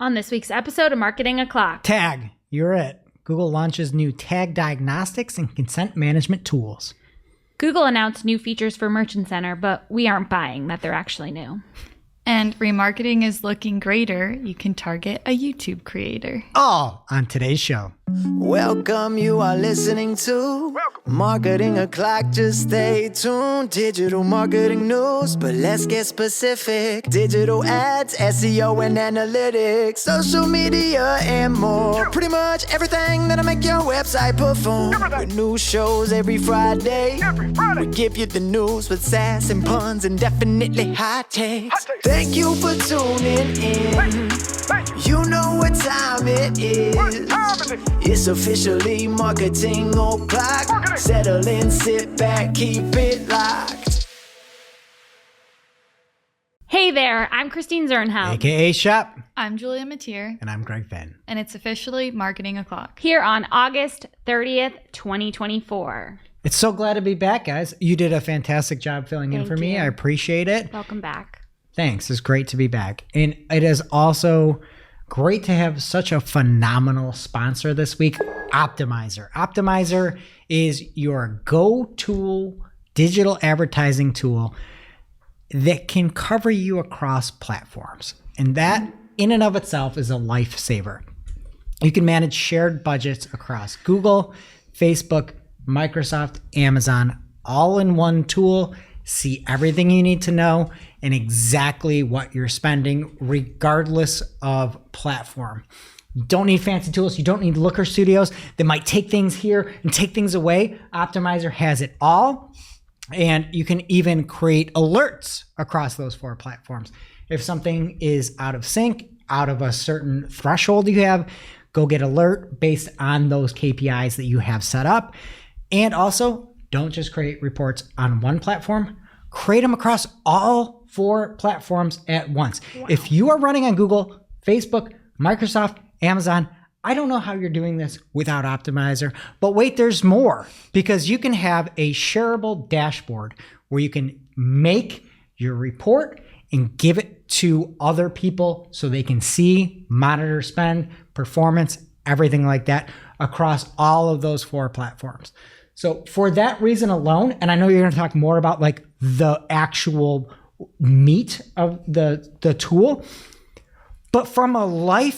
On this week's episode of Marketing O'Clock. Tag, you're it. Google launches new Tag Diagnostics and consent management tools. Google announced new features for Merchant Center, but we aren't buying that they're actually new. And remarketing is looking greater. You can target a YouTube creator. All on today's show. Welcome, you are listening to Marketing O'Clock. Just stay tuned. Digital marketing news, but let's get specific. Digital ads, SEO and analytics, social media and more. Pretty much everything that'll make your website perform. With new shows every Friday. We give you the news with sass and puns and definitely hot takes. Thank you for tuning in. You know what time it is. It's officially Marketing O'Clock. Settle in, sit back, keep it locked. Hey there, I'm Christine Zernhout. AKA Shop. I'm Julia Mateer. And I'm Greg Finn. And it's officially Marketing O'Clock. Here on August 30th, 2024. It's so glad to be back, guys. You did a fantastic job filling in for me. I appreciate it. Welcome back. Thanks. It's great to be back. And it is also great to have such a phenomenal sponsor this week, Optimizer. Optimizer is your go-to digital advertising tool that can cover you across platforms. And that in and of itself is a lifesaver. You can manage shared budgets across Google, Facebook, Microsoft, Amazon, all in one tool. See everything you need to know and exactly what you're spending, regardless of platform. You don't need fancy tools. You don't need Looker Studios that might take things here and take things away. Optimizer has it all. And you can even create alerts across those 4 platforms. If something is out of sync, out of a certain threshold you have, go get alert based on those KPIs that you have set up. And also, don't just create reports on one platform, create them across all 4 platforms at once. Wow. If you are running on Google, Facebook, Microsoft, Amazon, I don't know how you're doing this without Optimizer, but wait, there's more, because you can have a shareable dashboard where you can make your report and give it to other people so they can see, monitor spend, performance, everything like that across all of those 4 platforms. So for that reason alone, and I know you're going to talk more about like the actual meat of the tool, but from a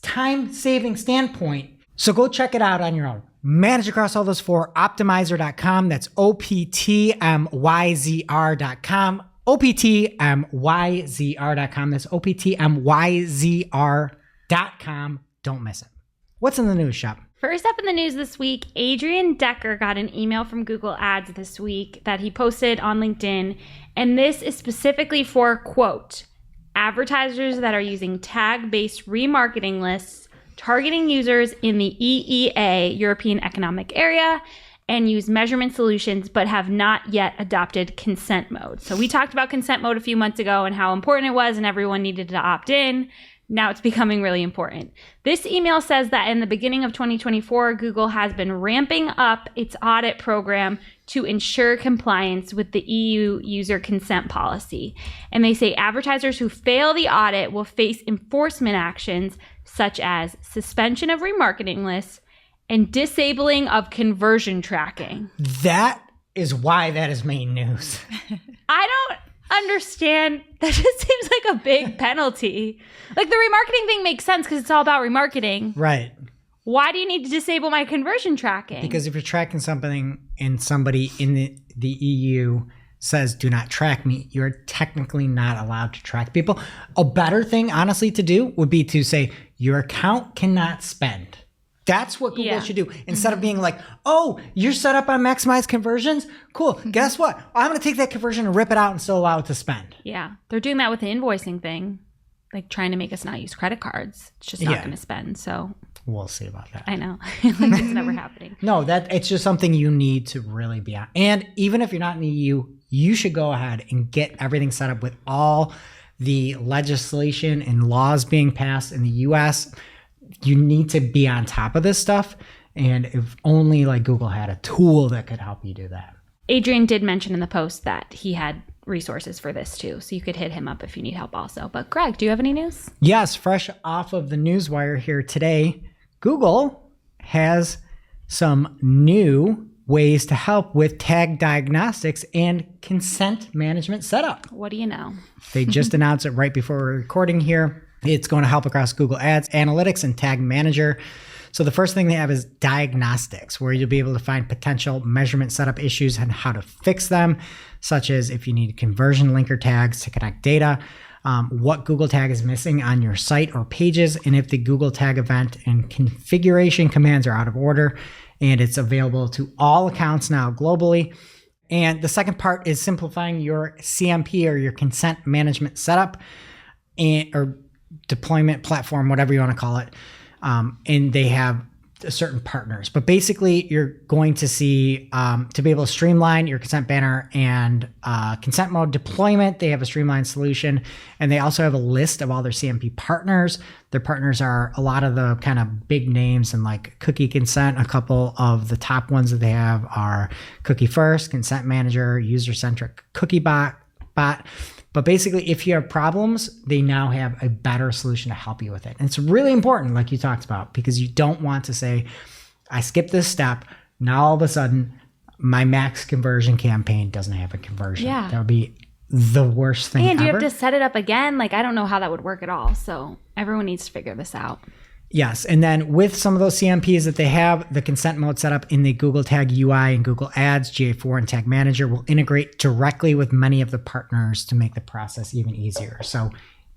time saving standpoint, so go check it out on your own. Manage across all those 4, optimizer.com. That's optmyzr.com. optmyzr.com. That's optmyzr.com. Don't miss it. What's in the news, Shop? First up in the news this week, Adrian Decker got an email from Google Ads this week that he posted on LinkedIn. And this is specifically for, quote, advertisers that are using tag-based remarketing lists, targeting users in the EEA, European Economic Area, and use measurement solutions, but have not yet adopted consent mode. So we talked about consent mode a few months ago and how important it was and everyone needed to opt in. Now it's becoming really important. This email says that in the beginning of 2024, Google has been ramping up its audit program to ensure compliance with the EU user consent policy. And they say advertisers who fail the audit will face enforcement actions such as suspension of remarketing lists and disabling of conversion tracking. That is why that is main news. I don't understand. That just seems like a big penalty. Like the remarketing thing makes sense because it's all about remarketing. Right. Why do you need to disable my conversion tracking? Because if you're tracking something and somebody in the EU says, do not track me, you're technically not allowed to track people. A better thing, honestly, to do would be to say, your account cannot spend. That's what Google should do. Instead of being like, oh, you're set up on maximize conversions? Cool. Guess what? I'm going to take that conversion and rip it out and still allow it to spend. Yeah. They're doing that with the invoicing thing, like trying to make us not use credit cards. It's just not going to spend. So we'll see about that. I know. Like it's never happening. No, it's just something you need to really be on. And even if you're not in the EU, you should go ahead and get everything set up with all the legislation and laws being passed in the US. You need to be on top of this stuff. And if only like Google had a tool that could help you do that. Adrian did mention in the post that he had resources for this too, so you could hit him up if you need help also. But Greg, do you have any news? Yes, fresh off of the newswire here today, Google has some new ways to help with Tag Diagnostics and consent management setup. What do you know? They just announced it right before we're recording here. It's going to help across Google Ads, Analytics, and Tag Manager. So the first thing they have is diagnostics, where you'll be able to find potential measurement setup issues and how to fix them, such as if you need conversion linker tags to connect data, what Google tag is missing on your site or pages, and if the Google tag event and configuration commands are out of order. And it's available to all accounts now globally. And the second part is simplifying your CMP or your consent management setup or deployment platform, whatever you want to call it. And they have certain partners, but basically you're going to see to be able to streamline your consent banner and consent mode deployment. They have a streamlined solution, and they also have a list of all their CMP partners. Their partners are a lot of the kind of big names and like Cookie Consent. A couple of the top ones that they have are Cookie First, Consent Manager, User Centric Cookie Bot. But basically, if you have problems, they now have a better solution to help you with it. And it's really important, like you talked about, because you don't want to say, I skipped this step. Now all of a sudden, my max conversion campaign doesn't have a conversion. Yeah. That would be the worst thing And ever. you have to set it up again. Like, I don't know how that would work at all. So everyone needs to figure this out. Yes. And then with some of those CMPs that they have, the consent mode set up in the Google Tag UI and Google Ads, GA4 and Tag Manager will integrate directly with many of the partners to make the process even easier. So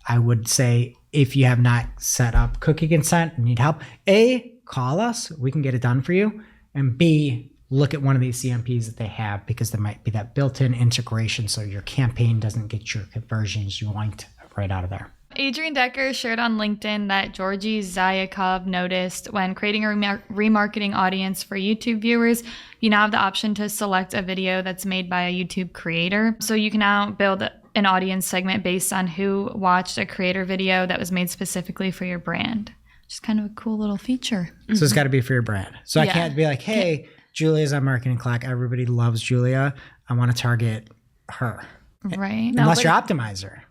I would say if you have not set up cookie consent and need help, A, call us. We can get it done for you. And B, look at one of these CMPs that they have, because there might be that built-in integration so your campaign doesn't get your conversions you want right out of there. Adrian Decker shared on LinkedIn that Georgy Zyakov noticed when creating a remarketing audience for YouTube viewers, you now have the option to select a video that's made by a YouTube creator. So you can now build an audience segment based on who watched a creator video that was made specifically for your brand. Just kind of a cool little feature. So it's got to be for your brand. So I Yeah. can't be like, hey, Julia's on Marketing Clock. Everybody loves Julia. I want to target her. Right. Unless you're Optimizer.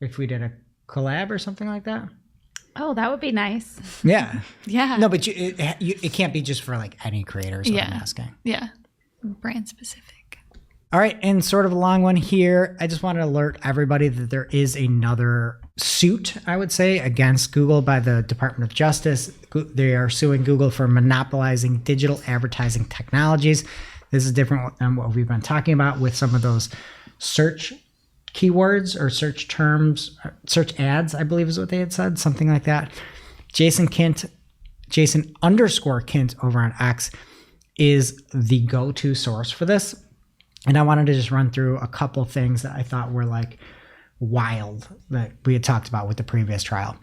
If we did a collab or something like that. Oh, that would be nice. Yeah. Yeah. No, but it can't be just for like any creator, is what I'm asking. Yeah. Brand specific. All right. And sort of a long one here. I just want to alert everybody that there is another suit, I would say, against Google by the Department of Justice. They are suing Google for monopolizing digital advertising technologies. This is different than what we've been talking about with some of those search keywords or search terms, search ads, I believe is what they had said, something like that. Jason _Kint over on X is the go-to source for this. And I wanted to just run through a couple things that I thought were like wild that we had talked about with the previous trial.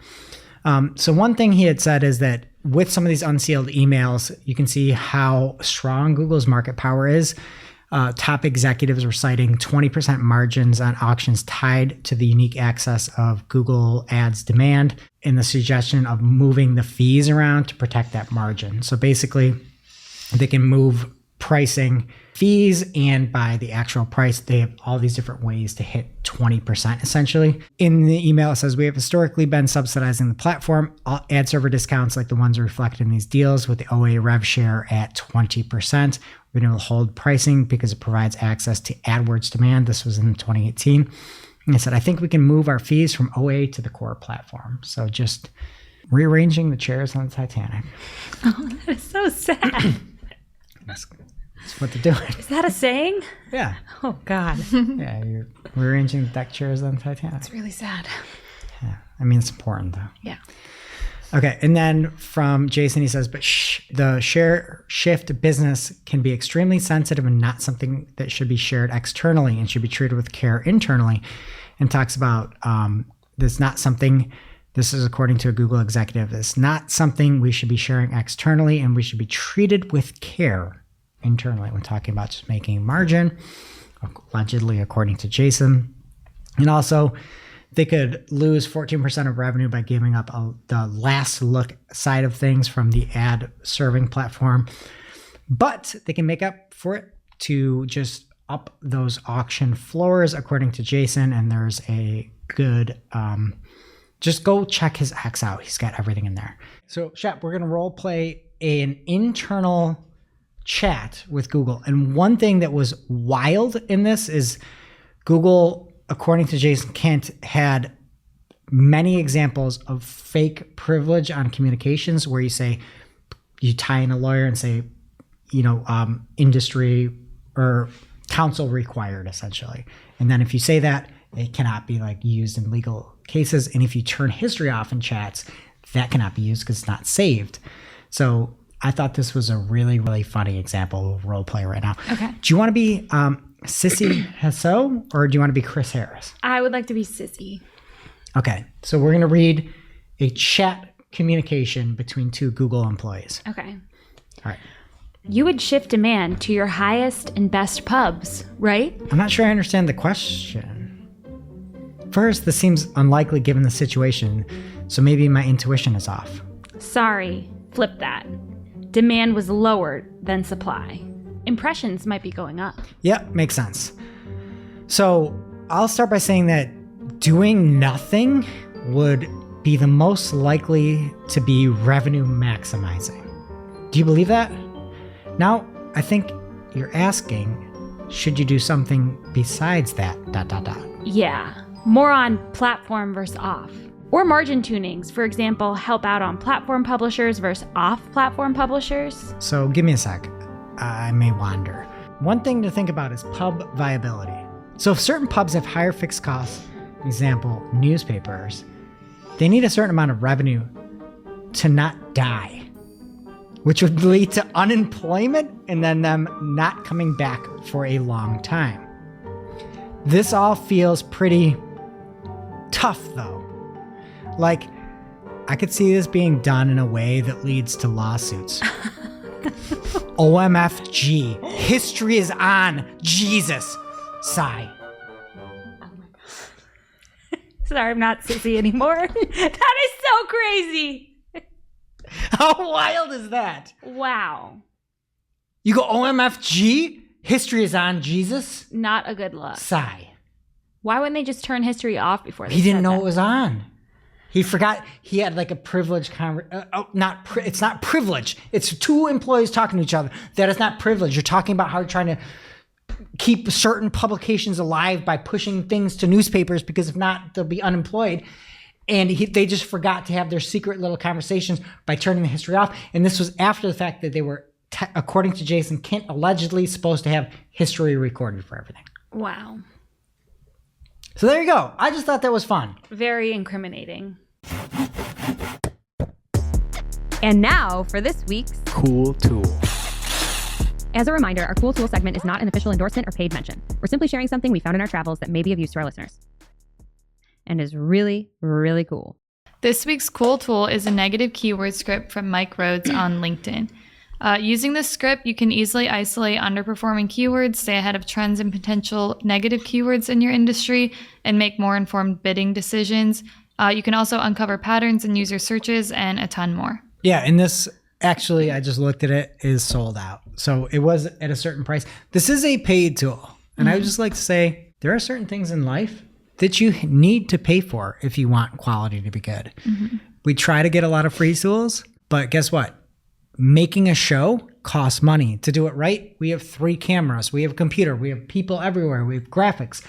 So one thing he had said is that with some of these unsealed emails, you can see how strong Google's market power is. Top executives were citing 20% margins on auctions tied to the unique access of Google Ads demand and the suggestion of moving the fees around to protect that margin. So basically, they can move pricing fees, and by the actual price, they have all these different ways to hit 20% essentially. In the email, it says, we have historically been subsidizing the platform. All ad server discounts like the ones reflected in these deals with the OA rev share at 20%. We're going to hold pricing because it provides access to AdWords demand. This was in 2018. And I said, I think we can move our fees from OA to the core platform. So just rearranging the chairs on the Titanic. Oh, that is so sad. That's what they're doing. Is that a saying? Yeah. Oh, God. Yeah, you're rearranging the deck chairs on the Titanic. It's really sad. Yeah. I mean, it's important though. Yeah. Okay. And then from Jason, he says, but the share shift business can be extremely sensitive and not something that should be shared externally and should be treated with care internally. And talks about this not something, this is according to a Google executive, it's not something we should be sharing externally, and we should be treated with care internally when talking about just making margin, allegedly according to Jason. And also, they could lose 14% of revenue by giving up the last look side of things from the ad serving platform. But they can make up for it to just up those auction floors, according to Jason. And there's a good, just go check his X out. He's got everything in there. So Shep, we're going to role play an internal chat with Google. And one thing that was wild in this is Google, according to Jason Kent, had many examples of fake privilege on communications where you tie in a lawyer and say, industry or counsel required, essentially. And then if you say that, it cannot be used in legal cases. And if you turn history off in chats, that cannot be used because it's not saved. So I thought this was a really, really funny example of role play right now. Okay. Do you want to be Sissy Hasso or do you want to be Chris Harris? I would like to be Sissy. Okay. So we're going to read a chat communication between two Google employees. Okay. All right. You would shift demand to your highest and best pubs, right? I'm not sure I understand the question. First, this seems unlikely given the situation, so maybe my intuition is off. Sorry, flip that. Demand was lower than supply. Impressions might be going up. Yep, makes sense. So I'll start by saying that doing nothing would be the most likely to be revenue maximizing. Do you believe that? Now, I think you're asking, should you do something besides that, ... Yeah, more on platform versus off. Or margin tunings, for example, help out on platform publishers versus off-platform publishers. So give me a sec. I may wander. One thing to think about is pub viability. So if certain pubs have higher fixed costs, example, newspapers, they need a certain amount of revenue to not die, which would lead to unemployment and then them not coming back for a long time. This all feels pretty tough though. I could see this being done in a way that leads to lawsuits. OMFG. History is on. Jesus. Sigh. Oh my God. Sorry, I'm not Sissy anymore. That is so crazy. How wild is that? Wow. You go OMFG? History is on. Jesus. Not a good look. Sigh. Why wouldn't they just turn history off before they He didn't said know that? it was on. He forgot he had a privileged it's not privilege. It's two employees talking to each other. That is not privilege. You're talking about how you're trying to keep certain publications alive by pushing things to newspapers because if not, they'll be unemployed. And they just forgot to have their secret little conversations by turning the history off. And this was after the fact that they were, according to Jason Kent, allegedly supposed to have history recorded for everything. Wow. So there you go. I just thought that was fun. Very incriminating. And now for this week's Cool Tool. As a reminder, our Cool Tool segment is not an official endorsement or paid mention. We're simply sharing something we found in our travels that may be of use to our listeners. And is really, really cool. This week's cool tool is a negative keyword script from Mike Rhodes on LinkedIn. Using this script, you can easily isolate underperforming keywords, stay ahead of trends and potential negative keywords in your industry, and make more informed bidding decisions. You can also uncover patterns in user searches and a ton more. Yeah, and this actually, I just looked at it, is sold out. So it was at a certain price. This is a paid tool. And I would just like to say, there are certain things in life that you need to pay for if you want quality to be good. We try to get a lot of free tools, but guess what? Making a show costs money. To do it right, we have 3 cameras, we have a computer, we have people everywhere, we have graphics.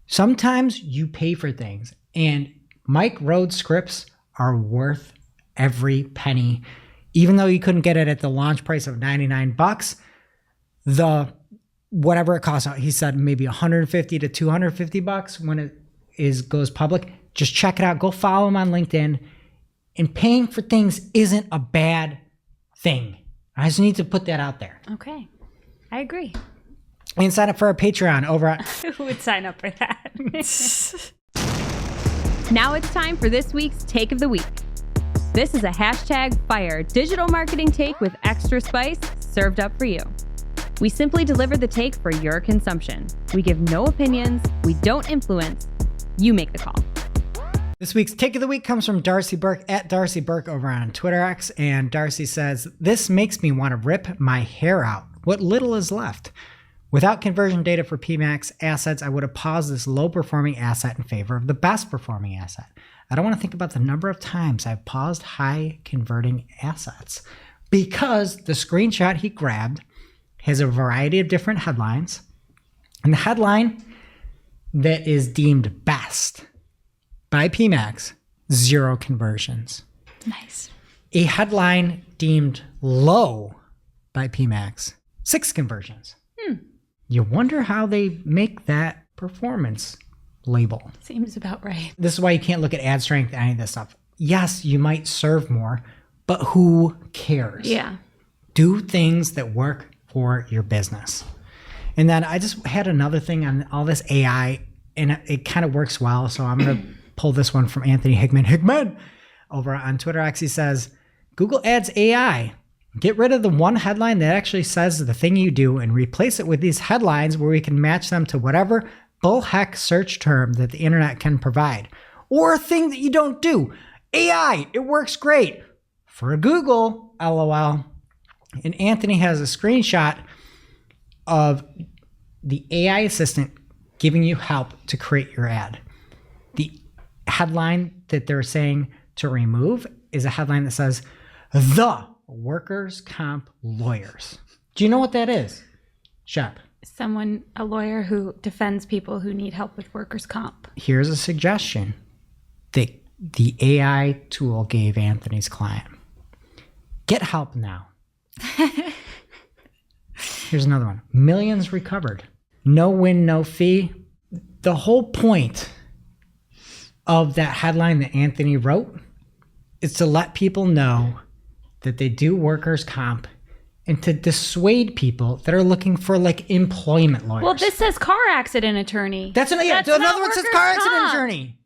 Sometimes you pay for things, and Mike Rhodes scripts are worth every penny. Even though you couldn't get it at the launch price of $99, the whatever it costs, he said maybe $150 to $250 when it goes public. Just check it out. Go follow him on LinkedIn. And paying for things isn't a bad thing. I just need to put that out there. Okay. I agree. And sign up for our Patreon over at... Who would sign up for that? Now it's time for this week's Take of the Week. This is a #fire digital marketing take with extra spice served up for you. We simply deliver the take for your consumption. We give no opinions. We don't influence. You make the call. This week's Take of the Week comes from Darcy Burke at Darcy Burke over on Twitter X. And Darcy says, "This makes me want to rip my hair out. What little is left. Without conversion data for PMAX assets, I would have paused this low-performing asset in favor of the best-performing asset. I don't want to think about the number of times I've paused high-converting assets because the screenshot he grabbed has a variety of different headlines. And the headline that is deemed best by PMAX, 0 conversions. Nice. A headline deemed low by PMAX, 6 conversions. You wonder how they make that performance label. Seems about right. This is why you can't look at ad strength and any of this stuff. Yes, you might serve more, but who cares? Yeah. Do things that work for your business. And then I just had another thing on all this AI, and it kind of works well. So I'm going to pull this one from Anthony Hickman over on Twitter. He says, Google Ads AI. Get rid of the one headline that actually says the thing you do and replace it with these headlines where we can match them to whatever bullheck search term that the internet can provide. Or a thing that you don't do. AI, it works great. For Google, LOL. And Anthony has a screenshot of the AI assistant giving you help to create your ad. The headline that they're saying to remove is a headline that says, the workers' comp lawyers. Do you know what that is, Shep? A lawyer who defends people who need help with workers' comp. Here's a suggestion that the AI tool gave Anthony's client. Get help now. Here's another one. Millions recovered. No win, no fee. The whole point of that headline that Anthony wrote is to let people know that they do workers' comp and to dissuade people that are looking for like employment lawyers. Well, this says car accident attorney. That's another one says car accident attorney.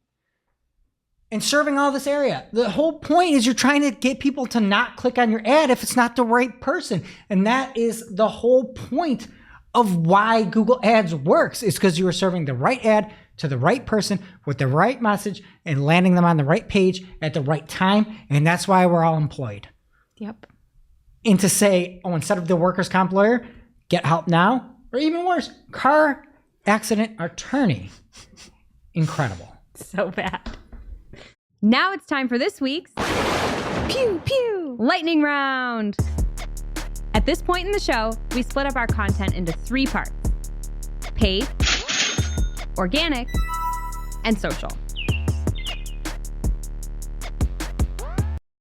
And serving all this area. The whole point is you're trying to get people to not click on your ad if it's not the right person. And that is the whole point of why Google Ads works, is because you are serving the right ad to the right person with the right message and landing them on the right page at the right time. And that's why we're all employed. Yep. And to say, oh, instead of the workers' comp lawyer, get help now, or even worse, car accident attorney. Incredible. So bad. Now it's time for this week's Pew Pew Lightning Round. At this point in the show, we split up our content into 3 parts: paid, organic, and social.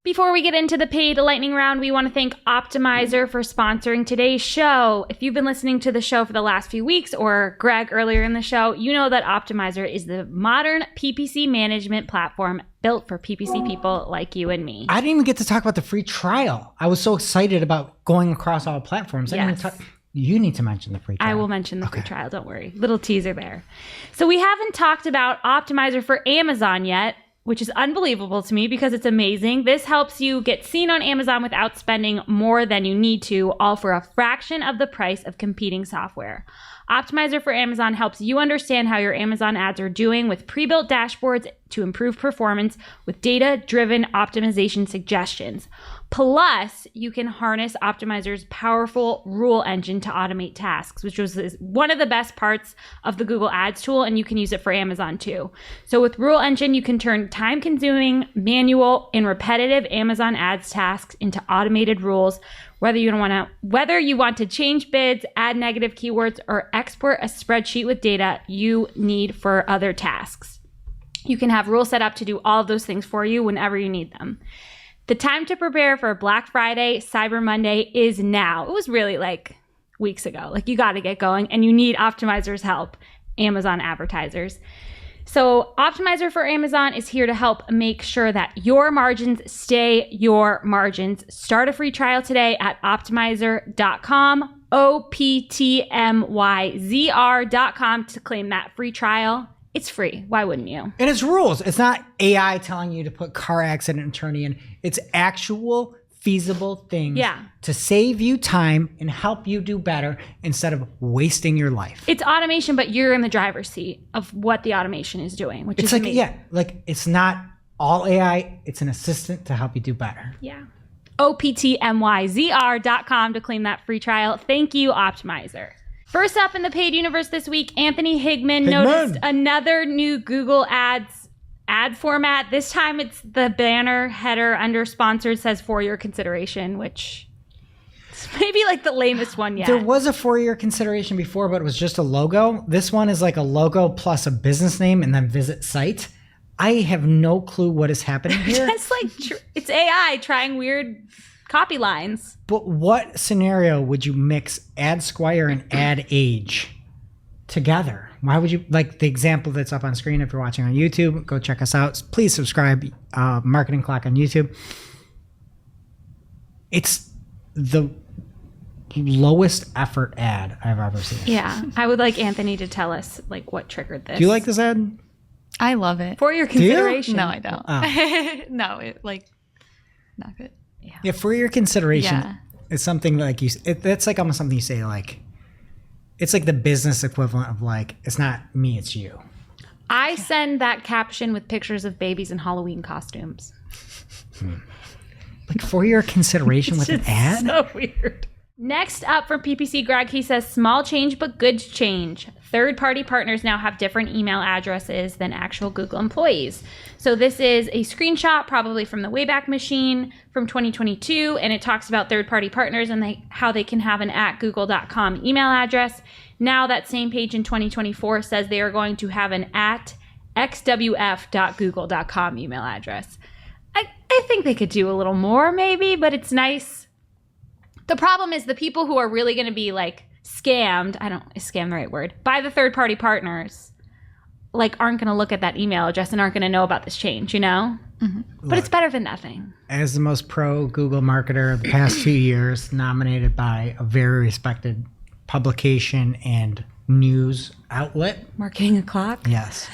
Before we get into the paid lightning round, we want to thank Optimizer for sponsoring today's show. If you've been listening to the show for the last few weeks, or Greg earlier in the show, you know that Optimizer is the modern PPC management platform built for PPC people like you and me. I didn't even get to talk about the free trial. I was so excited about going across all platforms. Yes. You need to mention the free trial. I will mention the free trial, don't worry. Little teaser there. So we haven't talked about Optimizer for Amazon yet, which is unbelievable to me because it's amazing. This helps you get seen on Amazon without spending more than you need to, all for a fraction of the price of competing software. Optimizer for Amazon helps you understand how your Amazon ads are doing with pre-built dashboards to improve performance with data-driven optimization suggestions. Plus, you can harness Optimizer's powerful rule engine to automate tasks, which was one of the best parts of the Google Ads tool, and you can use it for Amazon too. So with Rule Engine, you can turn time-consuming, manual, and repetitive Amazon Ads tasks into automated rules, whether you want to change bids, add negative keywords, or export a spreadsheet with data you need for other tasks. You can have rules set up to do all of those things for you whenever you need them. The time to prepare for Black Friday, Cyber Monday is now. It was really like weeks ago. Like, you got to get going, and you need Optimizer's help, Amazon advertisers. So Optimizer for Amazon is here to help make sure that your margins stay your margins. Start a free trial today at optimizer.com, optmyzr.com to claim that free trial. It's free. Why wouldn't you? And it's rules. It's not AI telling you to put car accident attorney in. It's actual feasible things to save you time and help you do better instead of wasting your life. It's automation, but you're in the driver's seat of what the automation is doing, which it's is like, amazing. like it's not all AI. It's an assistant to help you do better. Yeah. optmyzr.com to claim that free trial. Thank you, Optimizer. First up in the paid universe this week, Anthony Higman noticed another new Google Ads ad format. This time it's the banner header under sponsored says for your consideration, which is maybe like the lamest one yet. There was a for your consideration before, but it was just a logo. This one is like a logo plus a business name and then visit site. I have no clue what is happening here. That's like, it's AI trying weird copy lines. But what scenario would you mix AdSquire and Ad Age together? Why would you, like the example that's up on screen if you're watching on YouTube, go check us out. Please subscribe, Marketing Clock on YouTube. It's the lowest effort ad I've ever seen. Yeah, I would like Anthony to tell us like what triggered this. Do you like this ad? I love it. For your consideration. No, I don't. Oh. No, not good. Yeah, for your consideration. Yeah. It's something like that's like almost something you say like, it's like the business equivalent of like, it's not me, it's you. I send that caption with pictures of babies in Halloween costumes. Like for your consideration with an ad? So weird. Next up from PPC Greg, he says, small change but good change. Third-party partners now have different email addresses than actual Google employees. So this is a screenshot probably from the Wayback Machine from 2022, and it talks about third-party partners and how they can have an @google.com email address. Now that same page in 2024 says they are going to have an @xwf.google.com email address. I think they could do a little more maybe, but it's nice. The problem is the people who are really going to be like scammed, is scam the right word, by the third-party partners, like aren't going to look at that email address and aren't going to know about this change, you know? Mm-hmm. But it's better than nothing. As the most pro Google marketer of the past 2 years, nominated by a very respected publication and news outlet. Marketing O'Clock? Yes.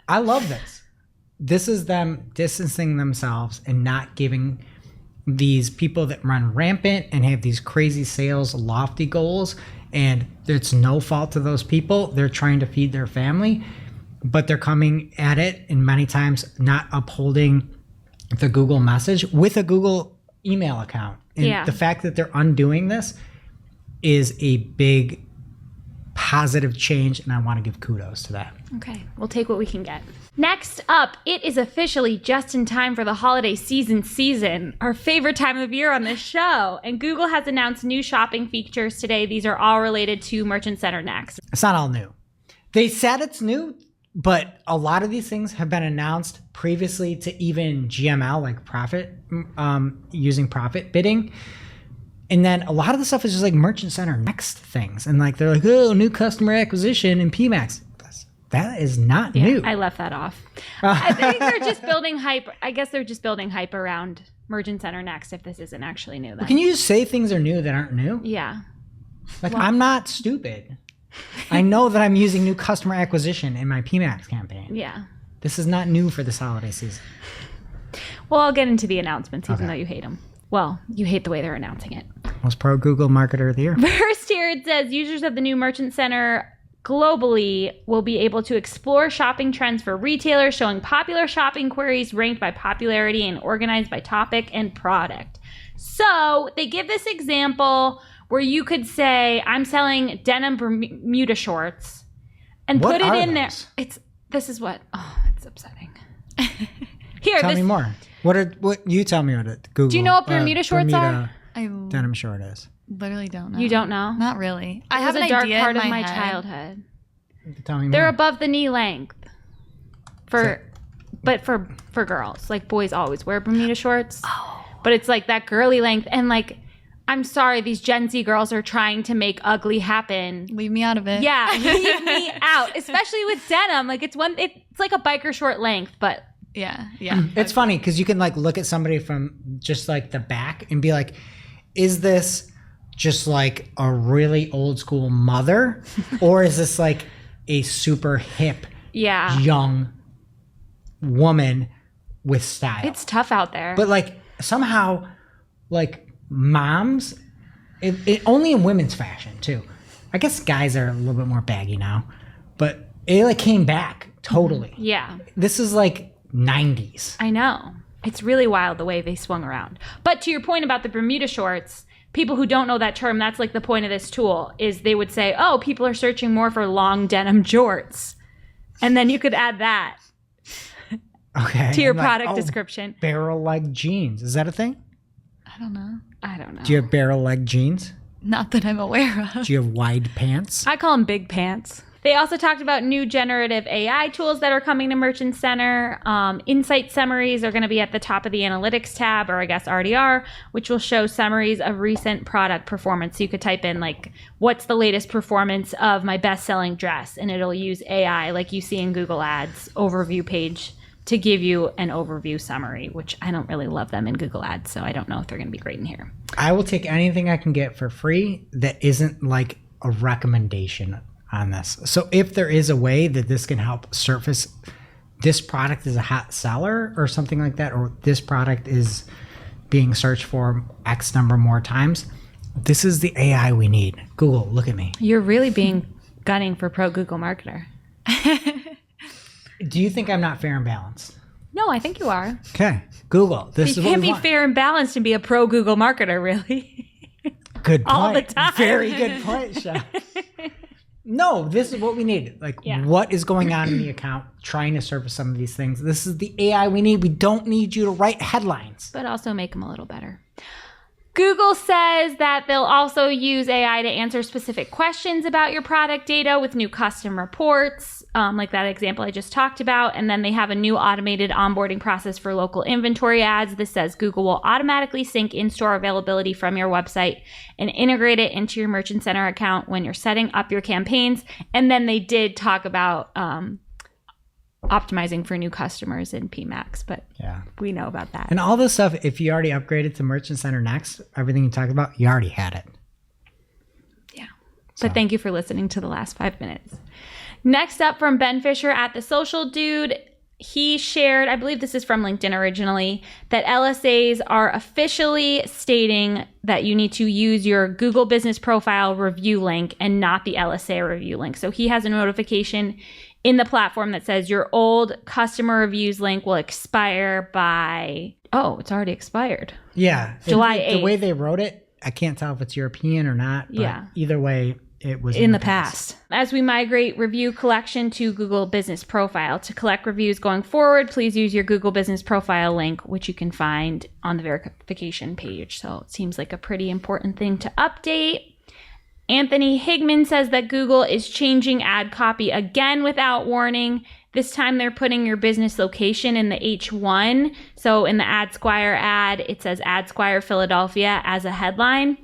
I love this. This is them distancing themselves and not giving these people that run rampant and have these crazy sales, lofty goals, and it's no fault to those people. They're trying to feed their family, but they're coming at it and many times not upholding the Google message with a Google email account. And the fact that they're undoing this is a big positive change, and I want to give kudos to that. Okay, we'll take what we can get. Next up, it is officially just in time for the holiday season, our favorite time of year on this show. And Google has announced new shopping features today. These are all related to Merchant Center Next. It's not all new. They said it's new, but a lot of these things have been announced previously to even GML, like profit, using profit bidding. And then a lot of the stuff is just like Merchant Center Next things. And like, they're like, oh, new customer acquisition and PMAX. That is not new. I left that off. I think they're just building hype. I guess they're just building hype around Merchant Center Next if this isn't actually new. Then. Can you just say things are new that aren't new? Yeah. Like, I'm not stupid. I know that I'm using new customer acquisition in my PMAX campaign. Yeah. This is not new for this holiday season. Well, I'll get into the announcements, even though you hate them. Well, you hate the way they're announcing it. Most pro Google marketer of the year. First here it says users of the new Merchant Center globally will be able to explore shopping trends for retailers, showing popular shopping queries ranked by popularity and organized by topic and product. So they give this example where you could say, I'm selling denim Bermuda shorts and what put it in those? there. It's upsetting. Here, tell me more. What you tell me what it Google. Do you know what Bermuda shorts are? I denim short is. literally don't know. You don't know? Not really. I have a dark idea part in of my head. childhood. Tell me They're more. above the knee length. But for girls. Like boys always wear Bermuda shorts. Oh. But it's like that girly length, and like, I'm sorry, these Gen Z girls are trying to make ugly happen. Leave me out of it. Yeah, leave me out. Especially with denim. Like it's like a biker short length, but Yeah. It's funny because you can like look at somebody from just like the back and be like, is this just like a really old school mother, or is this like a super hip young woman with style? it's tough out there. But like somehow, like moms, it only in women's fashion too. I guess guys are a little bit more baggy now, but it like came back totally. yeah. This is like 90s. I know. It's really wild the way they swung around. But to your point about the Bermuda shorts, people who don't know that term, that's like the point of this tool, is they would say, oh, people are searching more for long denim jorts. And then you could add that to your product description. Barrel leg jeans. Is that a thing? I don't know. Do you have barrel leg jeans? Not that I'm aware of. Do you have wide pants? I call them big pants. They also talked about new generative AI tools that are coming to Merchant Center. Insight summaries are going to be at the top of the analytics tab, or I guess already are, which will show summaries of recent product performance. So you could type in like, what's the latest performance of my best-selling dress? And it'll use AI like you see in Google Ads overview page to give you an overview summary, which I don't really love them in Google Ads, so I don't know if they're going to be great in here. I will take anything I can get for free that isn't like a recommendation on this. So if there is a way that this can help surface this product is a hot seller or something like that, or this product is being searched for X number more times, this is the AI we need. Google, look at me. You're really being gunning for pro Google marketer. Do you think I'm not fair and balanced? No, I think you are. Okay, Google. This is You what can't we be want. fair and balanced and be a pro Google marketer, really. Good point. all the time. Very good point, Chef. No, this is what we need. Like, what is going on in the account? Trying to surface some of these things. This is the AI we need. We don't need you to write headlines. But also make them a little better. Google says that they'll also use AI to answer specific questions about your product data with new custom reports, like that example I just talked about. And then they have a new automated onboarding process for local inventory ads. This says Google will automatically sync in-store availability from your website and integrate it into your Merchant Center account when you're setting up your campaigns. And then they did talk about optimizing for new customers in PMAX, but we know about that. And all this stuff, if you already upgraded to Merchant Center Next, everything you talked about, you already had it. Yeah. But thank you for listening to the last 5 minutes. Next up from Ben Fisher at The Social Dude, he shared, I believe this is from LinkedIn originally, that LSAs are officially stating that you need to use your Google Business Profile review link and not the LSA review link. So he has a notification in the platform that says your old customer reviews link will expire by, it's already expired. Yeah. July 8th. The way they wrote it, I can't tell if it's European or not. But either way, it was in the past. As we migrate review collection to Google Business Profile, to collect reviews going forward, please use your Google Business Profile link, which you can find on the verification page. So it seems like a pretty important thing to update. Anthony Higman says that Google is changing ad copy again without warning. This time they're putting your business location in the H1. So in the AdSquire ad, it says AdSquire Philadelphia as a headline.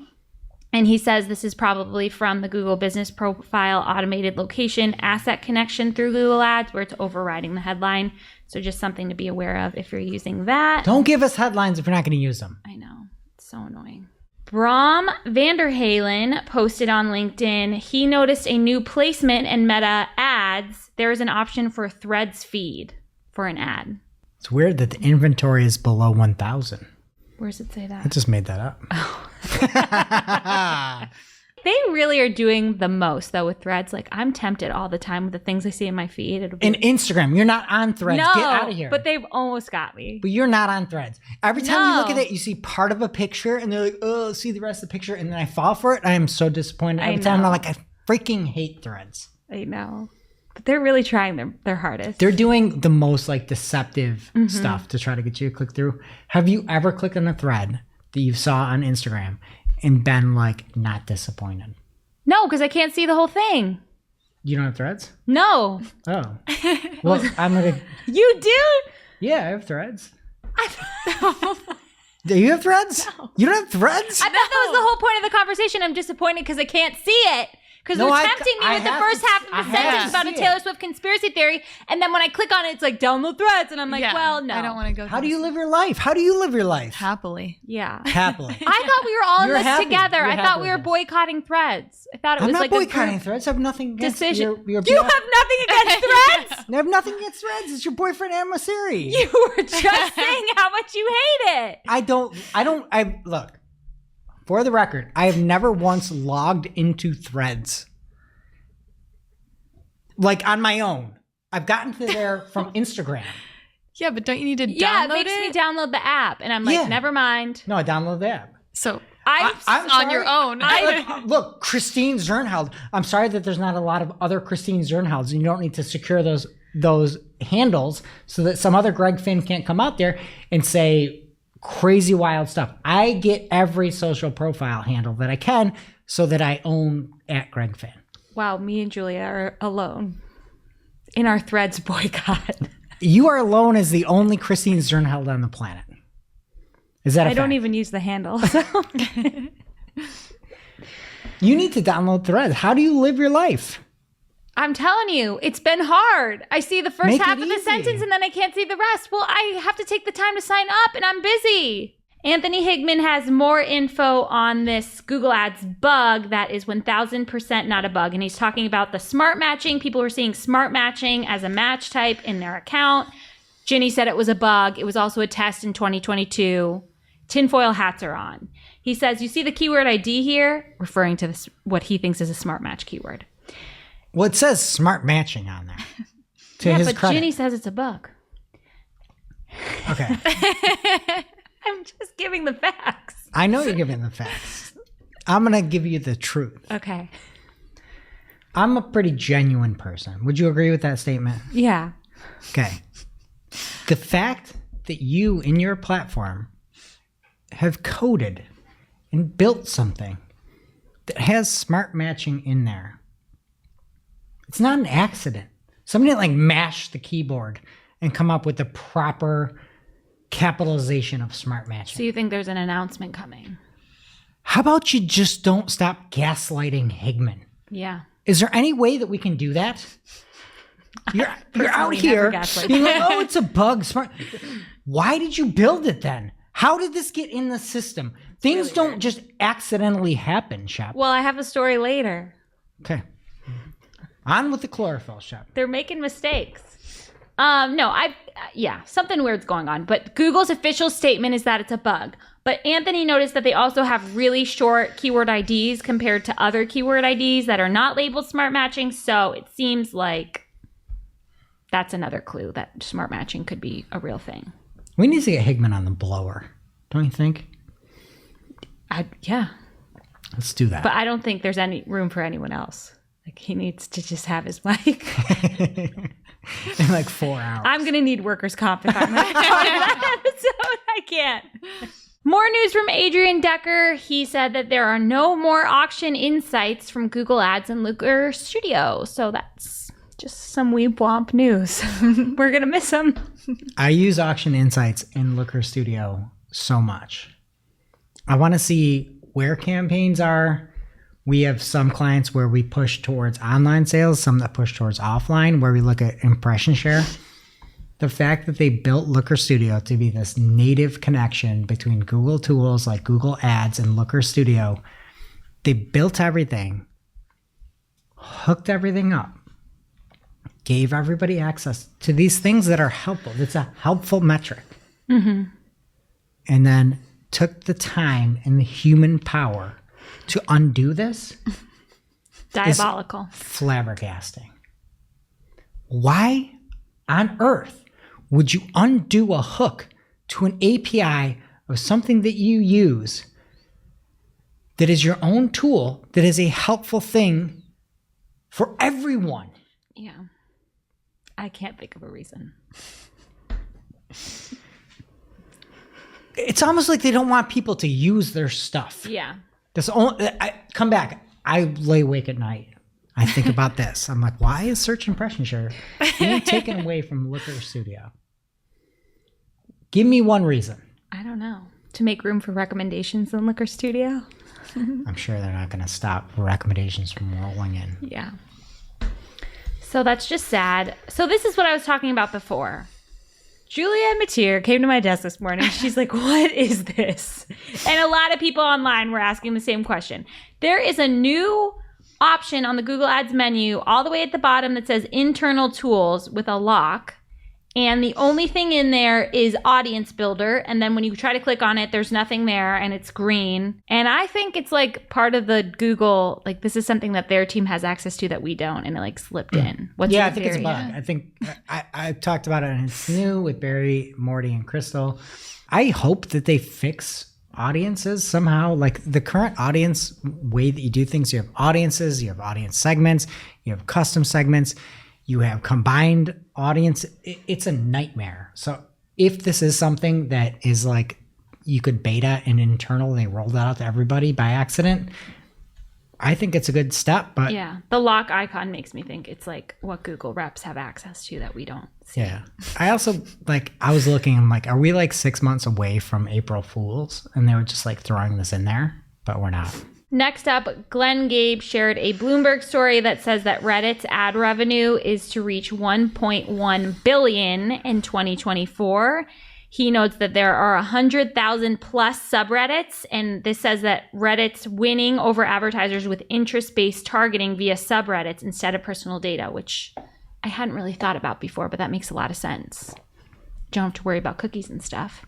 And he says this is probably from the Google Business Profile automated location asset connection through Google Ads, where it's overriding the headline. So just something to be aware of if you're using that. Don't give us headlines if you're not going to use them. I know. It's so annoying. Bram Vanderhalen posted on LinkedIn, he noticed a new placement in Meta ads. There is an option for Threads feed for an ad. It's weird that the inventory is below 1,000. Where does it say that? I just made that up. They really are doing the most, though, with Threads. Like, I'm tempted all the time with the things I see in my feed. And Instagram, you're not on Threads. No, get out of here. But they've almost got me. But you're not on Threads. Every time you look at it, you see part of a picture, and they're like, oh, see the rest of the picture, and then I fall for it. I am so disappointed. Every time I'm like, I freaking hate Threads. I know. But they're really trying their hardest. They're doing the most like deceptive stuff to try to get you to click through. Have you ever clicked on a thread that you saw on Instagram and been like not disappointed? No, because I can't see the whole thing. You don't have Threads? No. Oh. Well, I'm going to... You do? Yeah, I have Threads. Do you have Threads? No. You don't have Threads? I thought that was the whole point of the conversation. I'm disappointed because I can't see it. Because No, you're I- tempting me I with the have first to- half of I the have sentence to about a see Taylor it. Swift conspiracy theory, and then when I click on it, it's like, download Threads, and I'm like, well, no. I don't want to go How do you live your life? How do you live your life? happily. Yeah. Happily. I thought we were all in You're this happy. together. You're I happy thought we with were this. boycotting Threads. I thought it I'm was not like boycotting a group Threads. I have nothing against decision. your You have nothing against Threads? I have nothing against Threads. It's your boyfriend, Amasiri. You were just saying how much you hate it. I look, for the record, I have never once logged into Threads. Like on my own. I've gotten to there from Instagram. Yeah, but don't you need to download Yeah, it makes me download the app, and I'm like, Yeah. never mind. No, I downloaded the app. So I'm on your own. Look, Christine Zernheld. I'm sorry that there's not a lot of other Christine Zernhelds, and you don't need to secure those handles so that some other Greg Finn can't come out there and say crazy wild stuff. I get every social profile handle that I can so that I own at Greg Finn. Wow, me and Julia are alone in our Threads boycott. You are alone as the only Christine Zernheld on the planet. Is that a I don't fact? even use the handle. So. You need to download Threads. How do you live your life? I'm telling you, it's been hard. I see the first Make half it of the easy. sentence and then I can't see the rest. Well, I have to take the time to sign up and I'm busy. Anthony Higman has more info on this Google Ads bug that is 1000% not a bug. And he's talking about the smart matching. People were seeing smart matching as a match type in their account. Ginny said it was a bug. It was also a test in 2022. Tinfoil hats are on. He says, you see the keyword ID here? Referring to this, what he thinks is a smart match keyword. Well, it says smart matching on there. To his But credit. Ginny says it's a bug. Okay. I'm just giving the facts. I know you're giving the facts. I'm going to give you the truth. Okay. I'm a pretty genuine person. Would you agree with that statement? Yeah. Okay. The fact that you in your platform have coded and built something that has smart matching in there, it's not an accident. Somebody didn't like mash the keyboard and come up with the proper capitalization of smart matching. So you think there's an announcement coming? How about you just don't stop gaslighting Higman? Yeah. Is there any way that we can do that? You're out personally here never gaslight being like, oh, it's a bug. Smart. Why did you build it then? How did this get in the system? Things really don't weird. just accidentally happen, Shep. Well, I have a story later. Okay. On with the chlorophyll, Shep. They're making mistakes. Something weird's going on. But Google's official statement is that it's a bug. But Anthony noticed that they also have really short keyword IDs compared to other keyword IDs that are not labeled smart matching. So it seems like that's another clue that smart matching could be a real thing. We need to get Higman on the blower, don't you think? Yeah. Let's do that. But I don't think there's any room for anyone else. Like, he needs to just have his mic. In like 4 hours. I'm going to need workers' comp if I'm going to that episode. I can't. More news from Adrian Decker. He said that there are no more auction insights from Google Ads and Looker Studio. So that's just some weeb womp news. We're going to miss him. I use Auction Insights in Looker Studio so much. I want to see where campaigns are. We have some clients where we push towards online sales, some that push towards offline, where we look at impression share. The fact that they built Looker Studio to be this native connection between Google tools like Google Ads and Looker Studio, they built everything, hooked everything up, gave everybody access to these things that are helpful. It's a helpful metric. Mm-hmm. And then took the time and the human power to undo this. Diabolical. Flabbergasting. Why on earth would you undo a hook to an API of something that you use that is your own tool, that is a helpful thing for everyone? Yeah. I can't think of a reason. It's almost like they don't want people to use their stuff. Yeah. That's only, come back. I lay awake at night. I think about this. I'm like, why is search impression share being taken away from Looker Studio? Give me one reason. I don't know. To make room for recommendations in Looker Studio? I'm sure they're not going to stop recommendations from rolling in. Yeah. So that's just sad. So this is what I was talking about before. Julia Mateer came to my desk this morning. She's like, what is this? And a lot of people online were asking the same question. There is a new option on the Google Ads menu all the way at the bottom that says internal tools with a lock. And the only thing in there is audience builder. And then when you try to click on it, there's nothing there and it's green. And I think it's like part of the Google, like this is something that their team has access to that we don't. And it like slipped in. What's Yeah, your I think it's a theory? bug. I think I talked about it and it's new with Barry, Morty, and Crystal. I hope that they fix audiences somehow. Like the current audience way that you do things, you have audiences, you have audience segments, you have custom segments, you have combined audience. It's a nightmare. So if this is something that is like you could beta and internal and they rolled that out to everybody by accident, I think it's a good step. But yeah, the lock icon makes me think it's like what Google reps have access to that we don't see. Yeah. I also I was looking, I'm like, are we like 6 months away from April Fools? And they were just like throwing this in there, but we're not. Next up, Glenn Gabe shared a Bloomberg story that says that Reddit's ad revenue is to reach 1.1 billion in 2024. He notes that there are 100,000 plus subreddits, and this says that Reddit's winning over advertisers with interest-based targeting via subreddits instead of personal data, which I hadn't really thought about before, but that makes a lot of sense. Don't have to worry about cookies and stuff.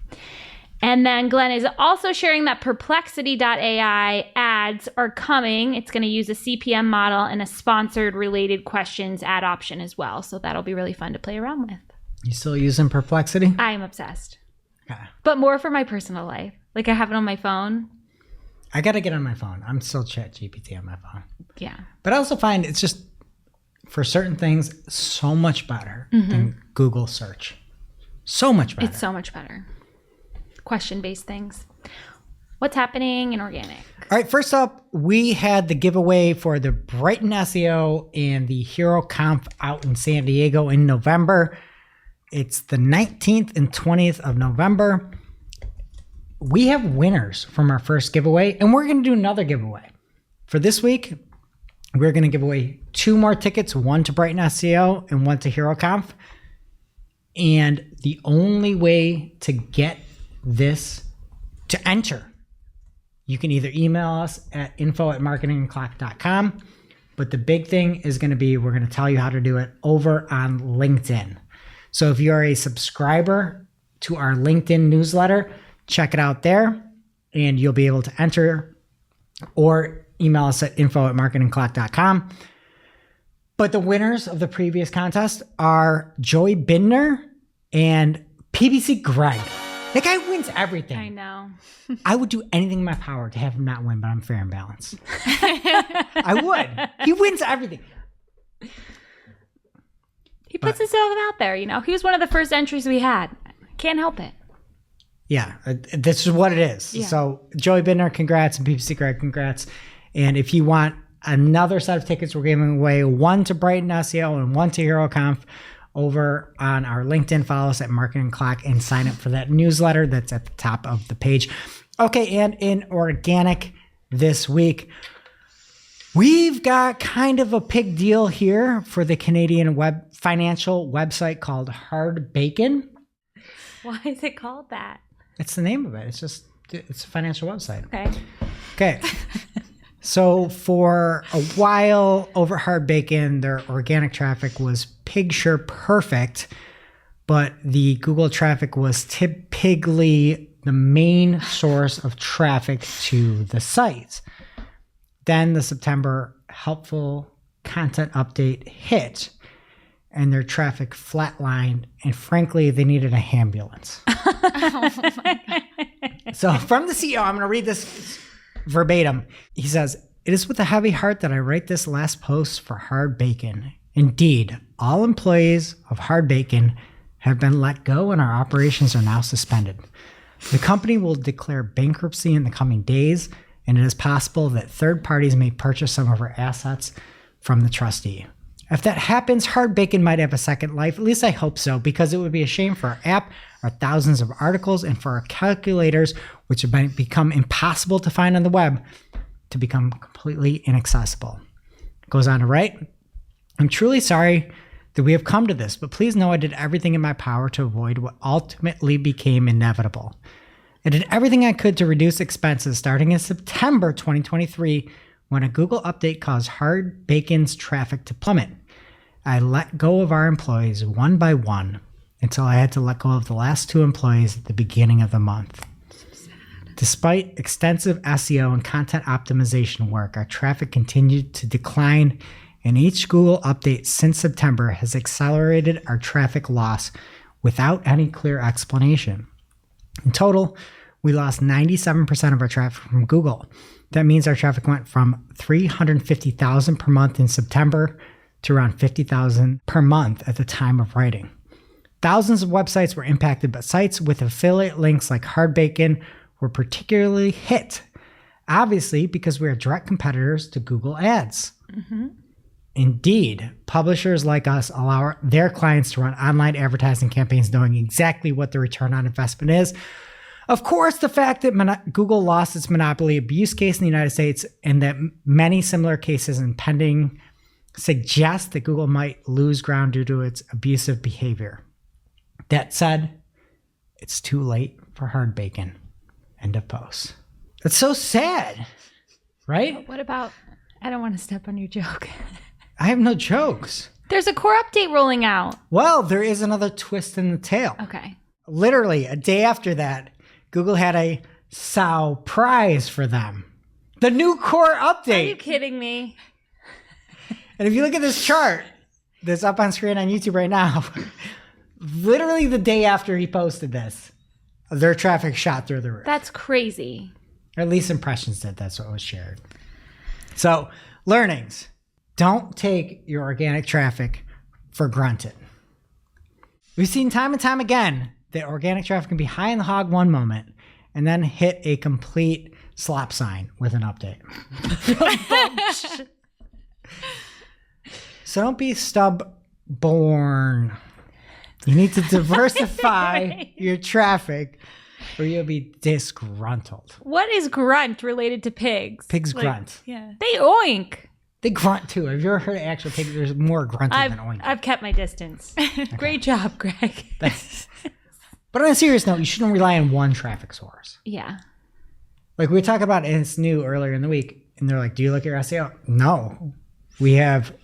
And then Glenn is also sharing that Perplexity.ai ads are coming. It's going to use a CPM model and a sponsored related questions ad option as well. So that'll be really fun to play around with. You still using Perplexity? I am obsessed. Okay. But more for my personal life. Like I have it on my phone. I got to get on my phone. I'm still ChatGPT on my phone. Yeah. But I also find it's just, for certain things, so much better than Google search. So much better. It's so much better. Question-based things. What's happening in organic? All right, first up, we had the giveaway for the Brighton SEO and the Hero Conf out in San Diego in November. It's the 19th and 20th of November. We have winners from our first giveaway, and we're going to do another giveaway. For this week, we're going to give away 2 more tickets, one to Brighton SEO and one to Hero Conf. And the only way to get this to enter, you can either email us at info@marketingclock.com, but the big thing is going to be, we're going to tell you how to do it over on LinkedIn. So if you're a subscriber to our LinkedIn newsletter, check it out there and you'll be able to enter, or email us at info@marketingclock.com. But the winners of the previous contest are Joey Bindner and PBC Greg. That guy wins everything. I know. I would do anything in my power to have him not win, but I'm fair and balanced. I would. He wins everything. He puts himself out there, you know. He was one of the first entries we had. Can't help it. Yeah, this is what it is. Yeah. So Joey Bindner, congrats, and PPC Greg, congrats. And if you want another set of tickets, we're giving away one to Brighton SEO and one to Hero Conf over on our LinkedIn. Follow us at Marketing Clock and sign up for that newsletter that's at the top of the page. Okay, and in organic this week, we've got kind of a big deal here for the Canadian financial website called Hard Bacon. Why is it called that? It's the name of it. It's a financial website. Okay. So for a while over Hard Bacon, their organic traffic was picture perfect, but the Google traffic was typically the main source of traffic to the site. Then the September helpful content update hit and their traffic flatlined, and frankly, they needed a ambulance. Oh my God. So from the CEO, I'm going to read this verbatim. He says, "It is with a heavy heart that I write this last post for Hard Bacon. Indeed, all employees of Hard Bacon have been let go and our operations are now suspended. The company will declare bankruptcy in the coming days, and it is possible that third parties may purchase some of our assets from the trustee. If that happens, Hard Bacon might have a second life. At least I hope so, because it would be a shame for our app, our thousands of articles, and for our calculators, which have become impossible to find on the web, to become completely inaccessible." It goes on to write, "I'm truly sorry that we have come to this, but please know I did everything in my power to avoid what ultimately became inevitable. I did everything I could to reduce expenses starting in September 2023 when a Google update caused Hard Bacon's traffic to plummet. I let go of our employees one by one until I had to let go of the last 2 employees at the beginning of the month. Despite extensive SEO and content optimization work, our traffic continued to decline, and each Google update since September has accelerated our traffic loss without any clear explanation. In total, we lost 97% of our traffic from Google. That means our traffic went from 350,000 per month in September to around 50,000 per month at the time of writing. Thousands of websites were impacted, but sites with affiliate links like Hard Bacon were particularly hit. Obviously, because we are direct competitors to Google Ads. Mm-hmm. Indeed, publishers like us allow their clients to run online advertising campaigns knowing exactly what the return on investment is. Of course, the fact that Google lost its monopoly abuse case in the United States and that many similar cases pending suggest that Google might lose ground due to its abusive behavior. That said, it's too late for Hard Bacon. End of post. That's so sad, right? What about, I don't want to step on your joke. I have no jokes. There's a core update rolling out. Well, there is another twist in the tail. Okay. Literally, a day after that, Google had a surprise for them. The new core update. Are you kidding me? And if you look at this chart that's up on screen on YouTube right now, literally the day after he posted this, their traffic shot through the roof. That's crazy. Or at least impressions did. That's what was shared. So, learnings. Don't take your organic traffic for granted. We've seen time and time again that organic traffic can be high in the hog one moment and then hit a complete slap sign with an update. So don't be stub-born. You need to diversify your traffic or you'll be disgruntled. What is grunt related to pigs? Pigs grunt. Yeah. They oink. They grunt too. Have you ever heard of actual pig? There's more grunting than oinking. I've kept my distance. Great job, Greg. But on a serious note, you shouldn't rely on one traffic source. Yeah. Like we were talking about, and it's new earlier in the week, and they're like, do you look at your SEO? No. We have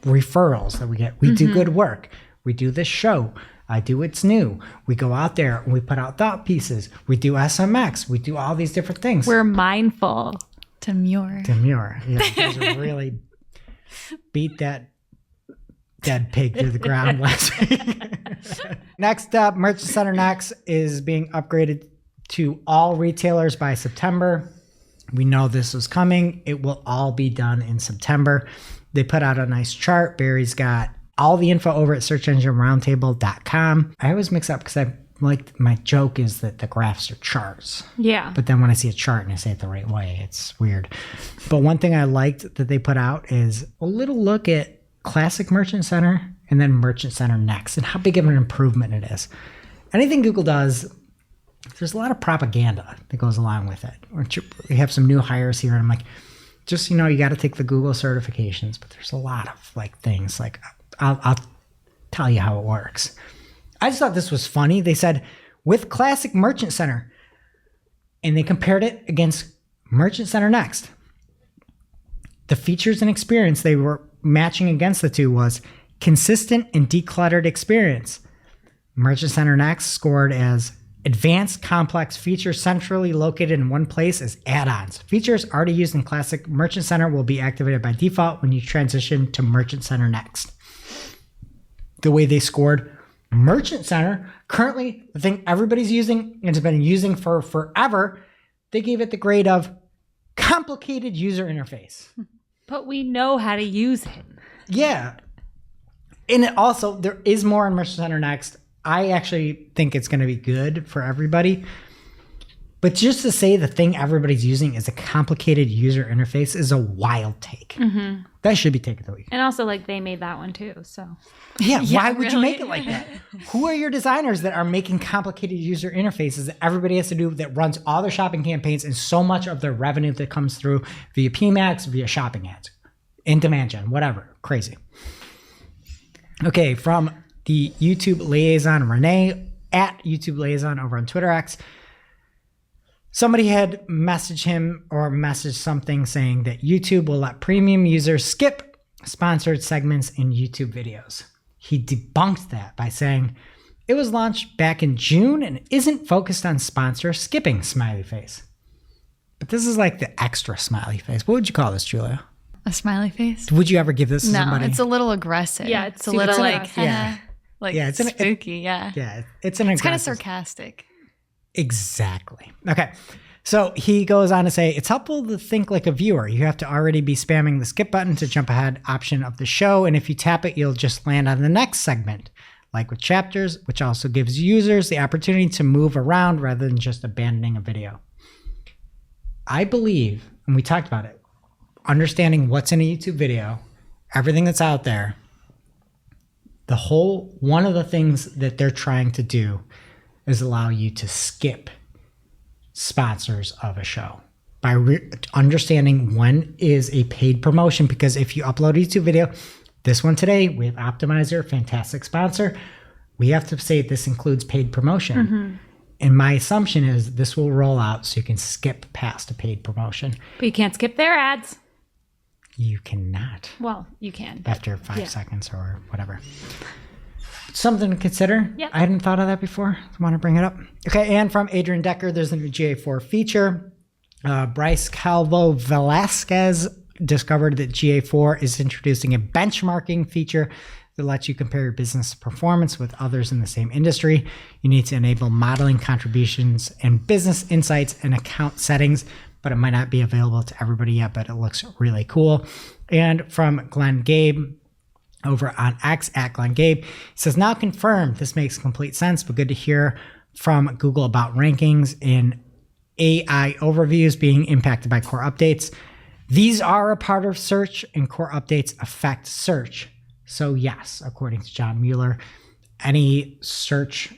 referrals that we get. We do good work. We do this show. I do It's New. We go out there and we put out thought pieces. We do SMX. We do all these different things. We're mindful. Demure. Demure. Yeah, you guys are really beat that dead pig through the ground last week. Next up, Merchant Center Next is being upgraded to all retailers by September. We know this was coming. It will all be done in September. They put out a nice chart. Barry's got all the info over at searchengineroundtable.com. I always mix up because my joke is that the graphs are charts. Yeah. But then when I see a chart and I say it the right way, it's weird. But one thing I liked that they put out is a little look at Classic Merchant Center and then Merchant Center Next and how big of an improvement it is. Anything Google does, there's a lot of propaganda that goes along with it. We have some new hires here and I'm like, just, you got to take the Google certifications, but there's a lot of things like I'll tell you how it works. I just thought this was funny. They said with Classic Merchant Center, and they compared it against Merchant Center Next. The features and experience they were matching against the two was consistent and decluttered experience. Merchant Center Next scored as advanced, complex features centrally located in one place as add-ons. Features already used in Classic Merchant Center will be activated by default when you transition to Merchant Center Next. The way they scored Merchant Center, currently the thing everybody's using and has been using for forever, they gave it the grade of complicated user interface. But we know how to use it. Yeah. And it also, there is more on Merchant Center Next. I actually think it's going to be good for everybody. But just to say the thing everybody's using is a complicated user interface is a wild take. Mm-hmm. That should be take of the week. And also, they made that one too, so. Yeah, why would you make it like that? Who are your designers that are making complicated user interfaces that everybody has to do that runs all their shopping campaigns and so much of their revenue that comes through via PMAX, via shopping ads, in demand gen, whatever. Crazy. Okay, from the YouTube liaison, Renee, at YouTube liaison over on Twitter X. Somebody had messaged him or messaged something saying that YouTube will let premium users skip sponsored segments in YouTube videos. He debunked that by saying it was launched back in June and isn't focused on sponsor skipping smiley face. But this is like the extra smiley face. What would you call this, Julia? A smiley face? Would you ever give this to somebody? No, it's a little aggressive. Yeah, it's a little aggressive. yeah, it's spooky. Yeah, Yeah, it's an it's kind of aggressive. sarcastic. Exactly. Okay. So he goes on to say, it's helpful to think like a viewer. You have to already be spamming the skip button to jump ahead option of the show. And if you tap it, you'll just land on the next segment, like with chapters, which also gives users the opportunity to move around rather than just abandoning a video. I believe, and we talked about it, understanding what's in a YouTube video, everything that's out there, one of the things that they're trying to do is allow you to skip sponsors of a show by understanding when is a paid promotion. Because if you upload a YouTube video, this one today, we have Optimizer, fantastic sponsor. We have to say this includes paid promotion. Mm-hmm. And my assumption is this will roll out so you can skip past a paid promotion. But you can't skip their ads. You cannot. Well, you can. After 5 seconds or whatever. Something to consider. Yep. I hadn't thought of that before. I want to bring it up. Okay, and from Adrian Decker, there's a new GA4 feature. Bryce Calvo Velasquez discovered that GA4 is introducing a benchmarking feature that lets you compare your business performance with others in the same industry. You need to enable modeling contributions and business insights and account settings, but it might not be available to everybody yet, but it looks really cool. And from Glenn Gabe, over on X at Glenn Gabe, he says, now confirmed. This makes complete sense, but good to hear from Google about rankings in AI overviews being impacted by core updates. These are a part of search, and core updates affect search. So yes, according to John Mueller, any search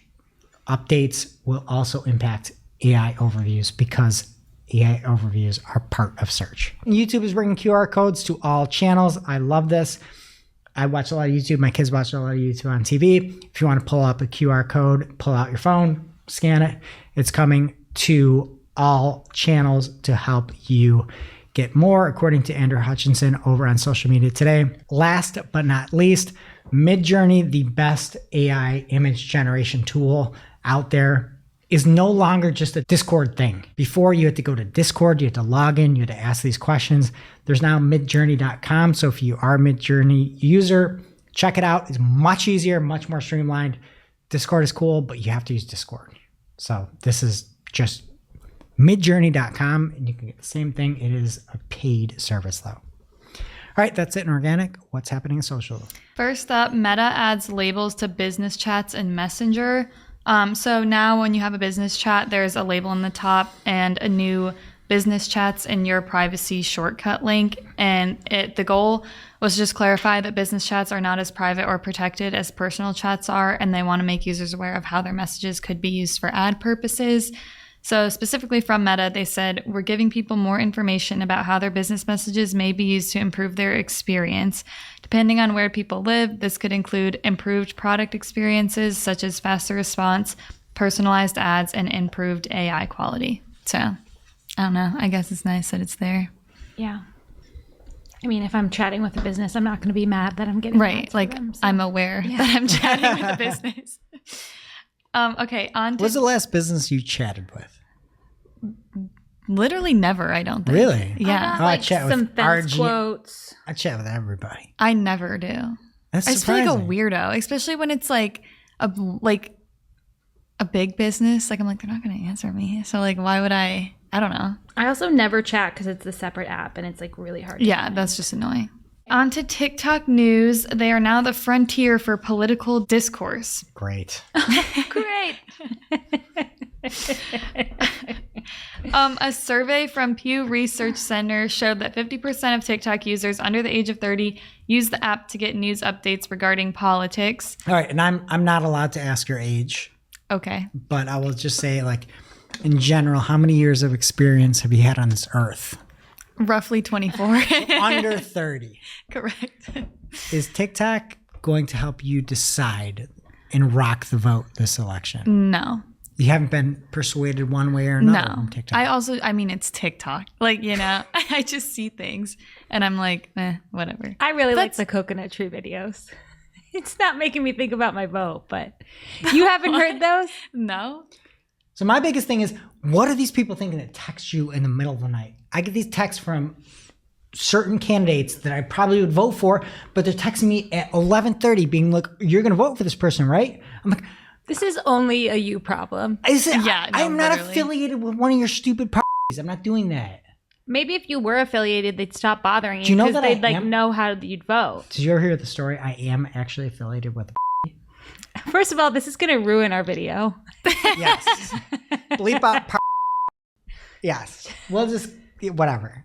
updates will also impact AI overviews because AI overviews are part of search. YouTube is bringing QR codes to all channels. I love this. I watch a lot of YouTube. My kids watch a lot of YouTube on TV. If you want to pull up a QR code, pull out your phone, scan it. It's coming to all channels to help you get more, according to Andrew Hutchinson over on social media today. Last but not least, Midjourney, the best AI image generation tool out there, is no longer just a Discord thing. Before, you had to go to Discord, you had to log in, you had to ask these questions. There's now midjourney.com. So if you are a Midjourney user, check it out. It's much easier, much more streamlined. Discord is cool, but you have to use Discord. So this is just midjourney.com, and you can get the same thing. It is a paid service though. All right, that's it in organic. What's happening in social? First up, Meta adds labels to business chats in Messenger. So now when you have a business chat, there's a label on the top and a new business chats in your privacy shortcut link. And the goal was to just clarify that business chats are not as private or protected as personal chats are, and they want to make users aware of how their messages could be used for ad purposes. So specifically from Meta, they said, we're giving people more information about how their business messages may be used to improve their experience. Depending on where people live, this could include improved product experiences such as faster response, personalized ads, and improved AI quality. So, I don't know. I guess it's nice that it's there. Yeah. I mean, if I'm chatting with a business, I'm not going to be mad that I'm getting right. Like, them, so. I'm aware that I'm chatting with a business. Okay, on to... What's the last business you chatted with? Literally never, I don't think. Really? Yeah. I chat with some fence RG. quotes. I chat with everybody. I never do. That's I just feel surprising. like a weirdo, especially when it's like a big business. Like, I'm like, they're not going to answer me. So, like, why would I don't know. I also never chat because it's a separate app and it's like really hard. Yeah, that's just annoying. On to TikTok news. They are now the frontier for political discourse. Great. Great. A survey from Pew Research Center showed that 50% of TikTok users under the age of 30 use the app to get news updates regarding politics. All right, and I'm not allowed to ask your age. Okay. But I will just say, like, in general, how many years of experience have you had on this earth? Roughly 24. Under 30. Correct. Is TikTok going to help you decide and rock the vote this election? No. You haven't been persuaded one way or another No. from TikTok? I mean, it's TikTok. Like, you know, I just see things and I'm like, whatever. I really like the coconut tree videos. It's not making me think about my vote, but you haven't heard those? No. So my biggest thing is, what are these people thinking that text you in the middle of the night? I get these texts from certain candidates that I probably would vote for, but they're texting me at 11:30 being like, you're going to vote for this person, right? I'm like, This is only a you problem. I'm not literally. affiliated with one of your stupid parties. I'm not doing that. Maybe if you were affiliated, they'd stop bothering you. Do you know 'cause that I they'd am? know how you'd vote. Did you ever hear the story? I am actually affiliated with. First of all, this is going to ruin our video. Yes. Bleep out. Yes. We'll just whatever.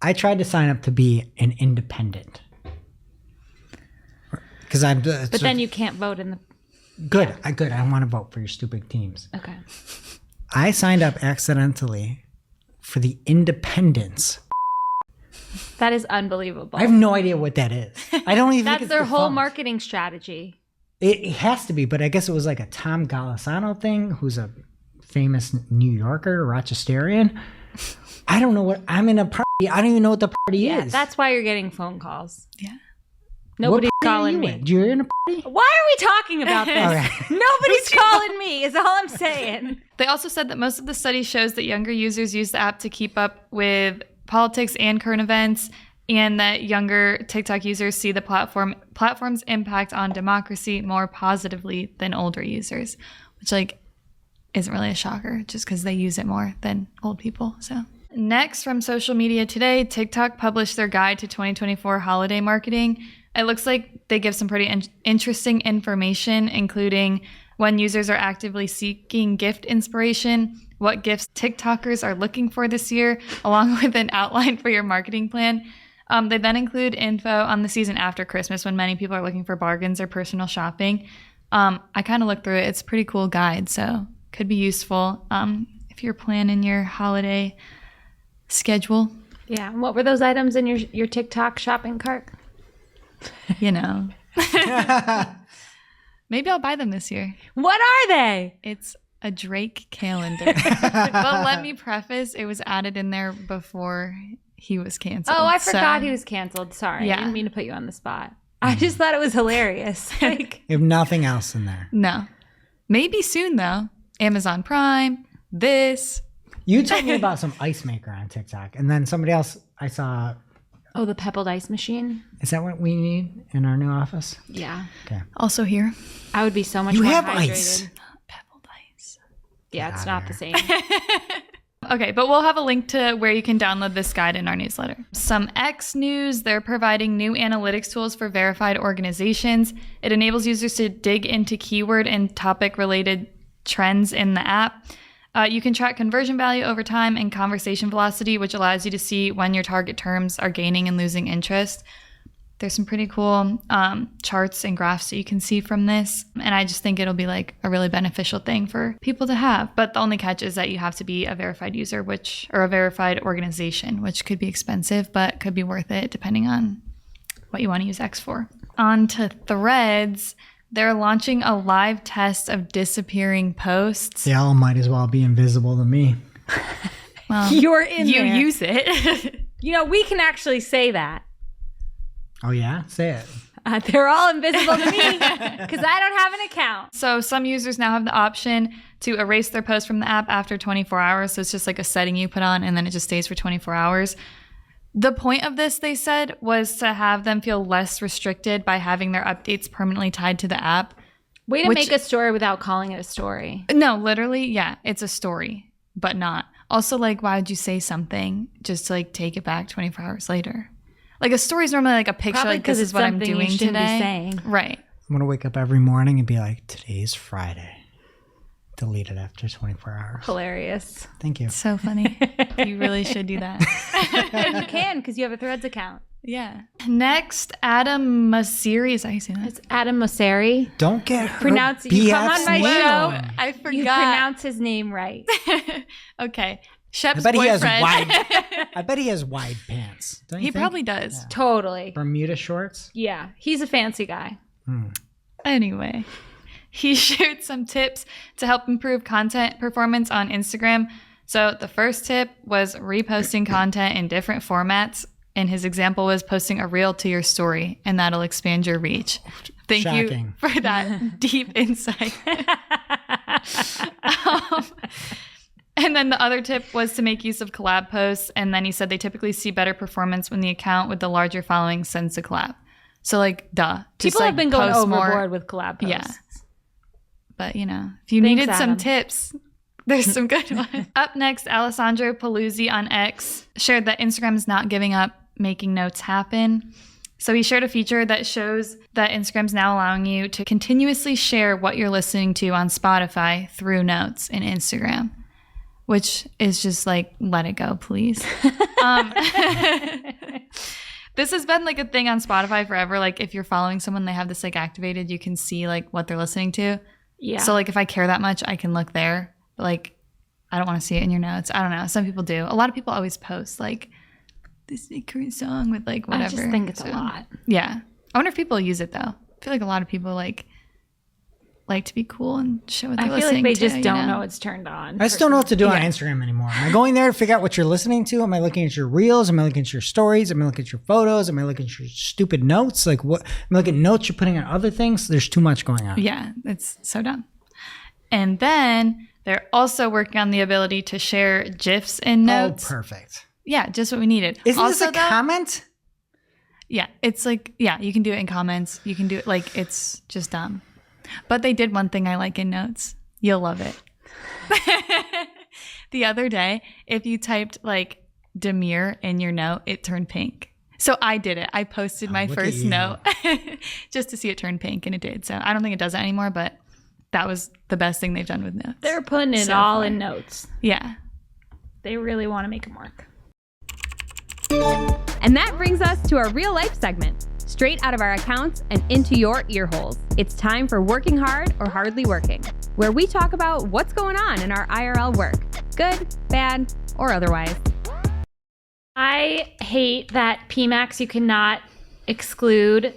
I tried to sign up to be an independent because I'm. But then you can't vote in the. Good. I don't want to vote for your stupid teams. Okay. I signed up accidentally for the independents. That is unbelievable. I have no idea what that is. I don't even. think That's it's their whole defunct. marketing strategy. It has to be, but I guess it was like a Tom Golisano thing, who's a famous New Yorker, Rochesterian. I don't know what I'm in a party. I don't even know what the party is. That's why you're getting phone calls. Yeah. Nobody's What party are calling you me. in? You're in a party? Why are we talking about this? Okay. Nobody's calling me, is all I'm saying. They also said that most of the study shows that younger users use the app to keep up with politics and current events, and that younger TikTok users see the platform's impact on democracy more positively than older users, which isn't really a shocker just because they use it more than old people. So next, from social media today, TikTok published their guide to 2024 holiday marketing. It looks like they give some pretty interesting information, including when users are actively seeking gift inspiration, what gifts TikTokers are looking for this year, along with an outline for your marketing plan. They then include info on the season after Christmas when many people are looking for bargains or personal shopping. I kind of looked through it. It's a pretty cool guide, so could be useful if you're planning your holiday schedule. Yeah. And what were those items in your TikTok shopping cart? You know. Maybe I'll buy them this year. What are they? It's a Drake calendar. But let me preface, it was added in there before he was canceled. Oh, I forgot so- he was canceled. Sorry. Yeah. I didn't mean to put you on the spot. I just thought it was hilarious. Like, You have nothing else in there. No. Maybe soon, though. Amazon Prime, this. You told me about some ice maker on TikTok, and then somebody else I saw. oh, the pebbled ice machine? Is that what we need in our new office? Yeah. Okay. Also here. I would be so much You more have hydrated. ice. Pebbled ice. Yeah, Get it's outta not the here. same. Okay, but we'll have a link to where you can download this guide in our newsletter. Some X news, they're providing new analytics tools for verified organizations. It enables users to dig into keyword and topic related trends in the app. You can track conversion value over time and conversation velocity, which allows you to see when your target terms are gaining and losing interest. There's some pretty cool charts and graphs that you can see from this. And I just think it'll be like a really beneficial thing for people to have. But the only catch is that you have to be a verified user, or a verified organization, which could be expensive, but could be worth it depending on what you want to use X for. On to Threads. They're launching a live test of disappearing posts. They all might as well be invisible to me. Well, You're in you there. use it. You know, we can actually say that. Oh yeah, say it. They're all invisible to me because I don't have an account. So some users now have the option to erase their post from the app after 24 hours. So it's just like a setting you put on and then it just stays for 24 hours. The point of this, they said, was to have them feel less restricted by having their updates permanently tied to the app. Way to Which- make a story without calling it a story. No, literally, yeah, it's a story, but not. Also, like, why would you say something just to like take it back 24 hours later? Like a story is normally like a picture, Probably like this because is what I'm something you doing shouldn't today. be saying. Right. I'm gonna wake up every morning and be like, today's Friday. Delete it after 24 hours. Hilarious. Thank you. So funny. You really should do that. You can because you have a Threads account. Yeah. Next, Adam Masiri. Is that how you say that? It's Adam Mosseri. Don't get her Pronounce- you come BF's on my name. show. I forgot. You pronounce his name right. Okay. I Shep's bet he has boyfriend. wide. I bet he has wide pants. Don't you He think? probably does. Totally. Bermuda shorts. Yeah. He's a fancy guy. Anyway, he shared some tips to help improve content performance on Instagram. So the first tip was reposting content in different formats. And his example was posting a reel to your story, and that'll expand your reach. Thank you Shocking. for that deep insight. And then the other tip was to make use of collab posts. And then he said they typically see better performance when the account with the larger following sends a collab. So like, duh. Just, People have like, been going post overboard more. with collab posts. Yeah. But, you know, if you Thanks, needed some Adam. tips, there's some good ones. Up next, Alessandro Paluzzi on X shared that Instagram is not giving up making notes happen. So he shared a feature that shows that Instagram's now allowing you to continuously share what you're listening to on Spotify through notes in Instagram, which is just like, let it go, please. This has been like a thing on Spotify forever. Like if you're following someone, they have this like activated, you can see like what they're listening to. Yeah. So like if I care that much, I can look there. But like I don't want to see it in your notes. I don't know. Some people do. A lot of people always post like this current song with like whatever. I just think it's a lot. Yeah. I wonder if people use it though. I feel like a lot of people like to be cool and show what they're I feel listening like to. they just don't you know it's turned on. I still don't know what to do on Instagram anymore. Am I going there to figure out what you're listening to? Am I looking at your reels? Am I looking at your stories? Am I looking at your photos? Am I looking at your stupid notes? Like what? Am I looking at notes you're putting on other things? There's too much going on. Yeah, it's so dumb. And then they're also working on the ability to share GIFs in notes. Oh, perfect. Yeah, just what we needed. Isn't also, this a comment? Yeah, it's like, yeah, you can do it in comments. You can do it like, it's just dumb. But they did one thing I like in notes. You'll love it. The other day, if you typed like Demir in your note, it turned pink. So I did it. I posted my look at first you. note just to see it turn pink, and it did. So I don't think it does that anymore, but that was the best thing they've done with notes. They're putting it So all far. in notes. Yeah. They really want to make them work. And that brings us to our real life segment, straight out of our accounts and into your ear holes. It's time for Working Hard or Hardly Working, where we talk about what's going on in our IRL work, good, bad, or otherwise. I hate that PMAX you cannot exclude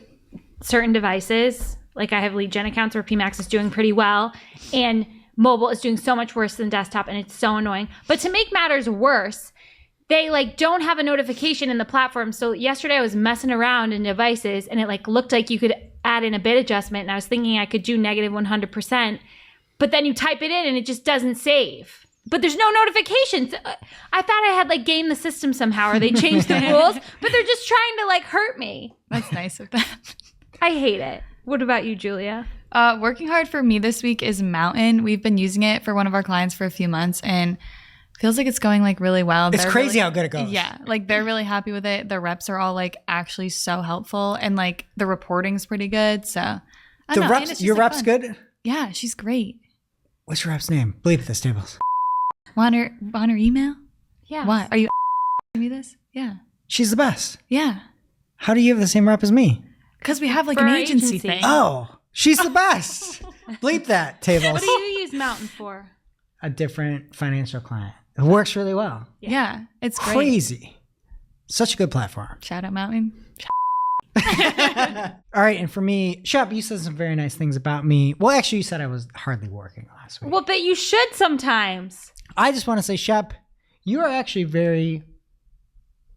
certain devices. Like I have lead gen accounts where PMAX is doing pretty well and mobile is doing so much worse than desktop, and it's so annoying. But to make matters worse, they like don't have a notification in the platform. So yesterday I was messing around in devices and it like looked like you could add in a bit adjustment, and I was thinking I could do negative 100%, but then you type it in and it just doesn't save. But there's no notifications. I thought I had like gamed the system somehow, or they changed the rules, but they're just trying to like hurt me. That's nice of them. I hate it. What about you, Julia? Working hard for me this week is Mountain. We've been using it for one of our clients for a few months, and feels like it's going like really well. It's They're crazy really, how good it goes. Yeah, like they're really happy with it. The reps are all like actually so helpful, and like the reporting's pretty good. So I don't know, and it's just, Your like, rep's fun. good? Yeah, she's great. What's your rep's name? Bleep this, tables. Want her email? Yeah. What? Are you me this? Yeah. She's the best. Yeah. How do you have the same rep as me? Because we have like For an our agency agency. thing. Oh, she's the best. Bleep that, tables. What do you use Mountain for? A different financial client. It works really well. Yeah, it's great. Crazy. Such a good platform. Shout out Mountain. All right, and for me, Shep, you said some very nice things about me. Well, actually, you said I was hardly working last week. Well, but you should sometimes. I just want to say, Shep, you are actually very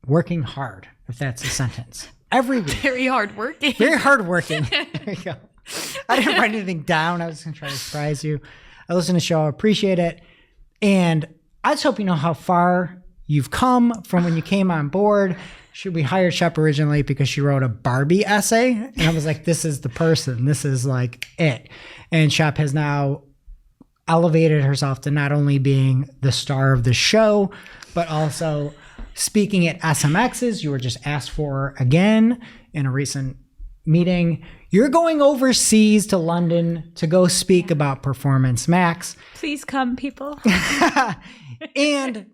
working hard, if that's a sentence. Every week. Very hard working. Very hardworking. There you go. I didn't write anything down. I was going to try to surprise you. I listen to the show. I appreciate it. And I just hope you know how far you've come from when you came on board. We hired Shep originally because she wrote a Barbie essay. And I was like, this is the person. This is like it. And Shep has now elevated herself to not only being the star of the show, but also speaking at SMXs. You were just asked for again in a recent meeting. You're going overseas to London to go speak about Performance Max. Please come, people. And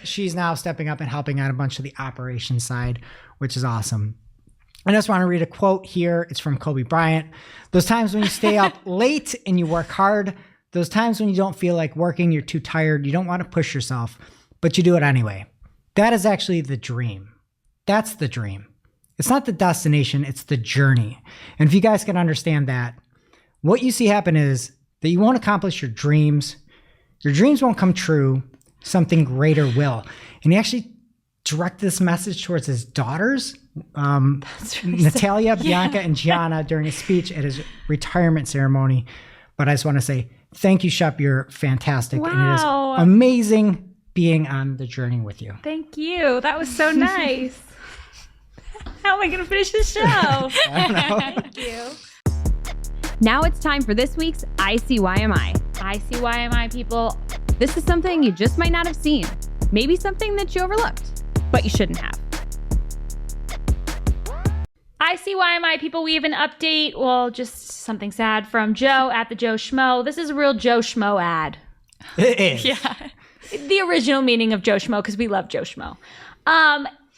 she's now stepping up and helping out a bunch of the operations side, which is awesome. I just want to read a quote here. It's from Kobe Bryant. Those times when you stay up late and you work hard, those times when you don't feel like working, you're too tired, you don't want to push yourself, but you do it anyway. That is actually the dream. That's the dream. It's not the destination, it's the journey. And if you guys can understand that, what you see happen is that you won't accomplish your dreams won't come true, something greater will. And he actually directed this message towards his daughters, Natalia, Bianca, and Gianna, during a speech at his retirement ceremony. But I just want to say, thank you, Shep. You're fantastic. Wow. And it is amazing being on the journey with you. Thank you. That was so nice. How am I going to finish the show? I don't know. Thank you. Now it's time for this week's ICYMI. ICYMI, people. This is something you just might not have seen. Maybe something that you overlooked, but you shouldn't have. ICYMI, people, we have an update. Well, just something sad from Joe at the Joe Schmo. This is a real Joe Schmo ad. It is. Yeah. The original meaning of Joe Schmo, because we love Joe Schmo.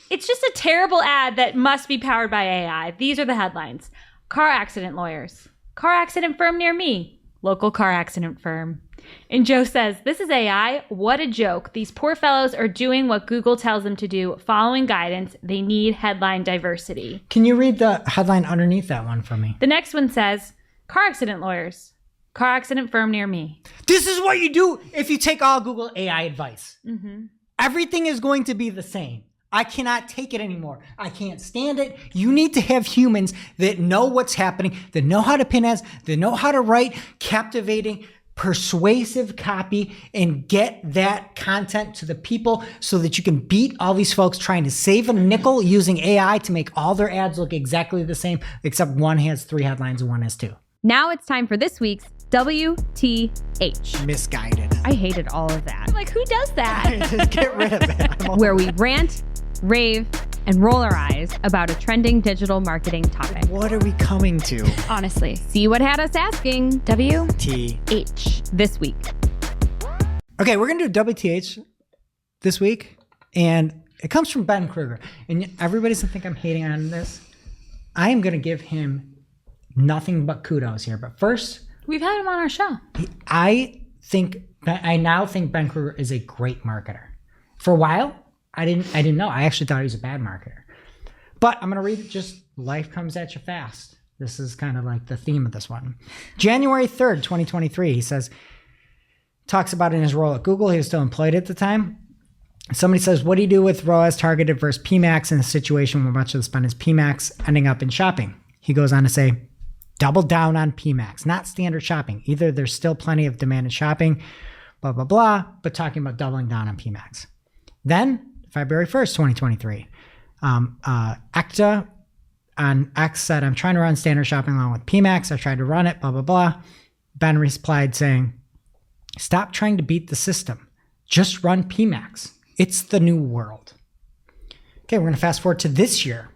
It's just a terrible ad that must be powered by AI. These are the headlines. Car accident lawyers. Car accident firm near me. Local car accident firm. And Joe says, this is AI. What a joke. These poor fellows are doing what Google tells them to do, following guidance. They need headline diversity. Can you read the headline underneath that one for me? The next one says, car accident lawyers. Car accident firm near me. This is what you do if you take all Google AI advice. Mm-hmm. Everything is going to be the same. I cannot take it anymore. I can't stand it. You need to have humans that know what's happening, that know how to pin ads, that know how to write captivating, persuasive copy and get that content to the people so that you can beat all these folks trying to save a nickel using AI to make all their ads look exactly the same, except one has 3 headlines and one has 2. Now it's time for this week's WTH. Misguided. I hated all of that. Like, who does that? Just get rid of it. Where we rant, rave, and roll our eyes about a trending digital marketing topic. What are we coming to? Honestly. See what had us asking WTH. this week. Okay, we're going to do WTH this week, and it comes from Ben Kruger. And everybody's going to think I'm hating on this. I am going to give him nothing but kudos here. But first, We've had him on our show. I now think Ben Kruger is a great marketer. For a while, I didn't know. I actually thought he was a bad marketer. But I'm going to read it, just life comes at you fast. This is kind of like the theme of this one. January 3rd, 2023, he says, talks about in his role at Google. He was still employed at the time. Somebody says, what do you do with ROAS targeted versus PMAX in a situation where much of the spend is PMAX ending up in shopping? He goes on to say, double down on PMAX, not standard shopping. Either there's still plenty of demand in shopping, blah, blah, blah, but talking about doubling down on PMAX. Then, February 1st, 2023, Ekta on X said, I'm trying to run standard shopping along with PMAX. I tried to run it, blah, blah, blah. Ben replied saying, stop trying to beat the system. Just run PMAX. It's the new world. Okay, we're going to fast forward to this year.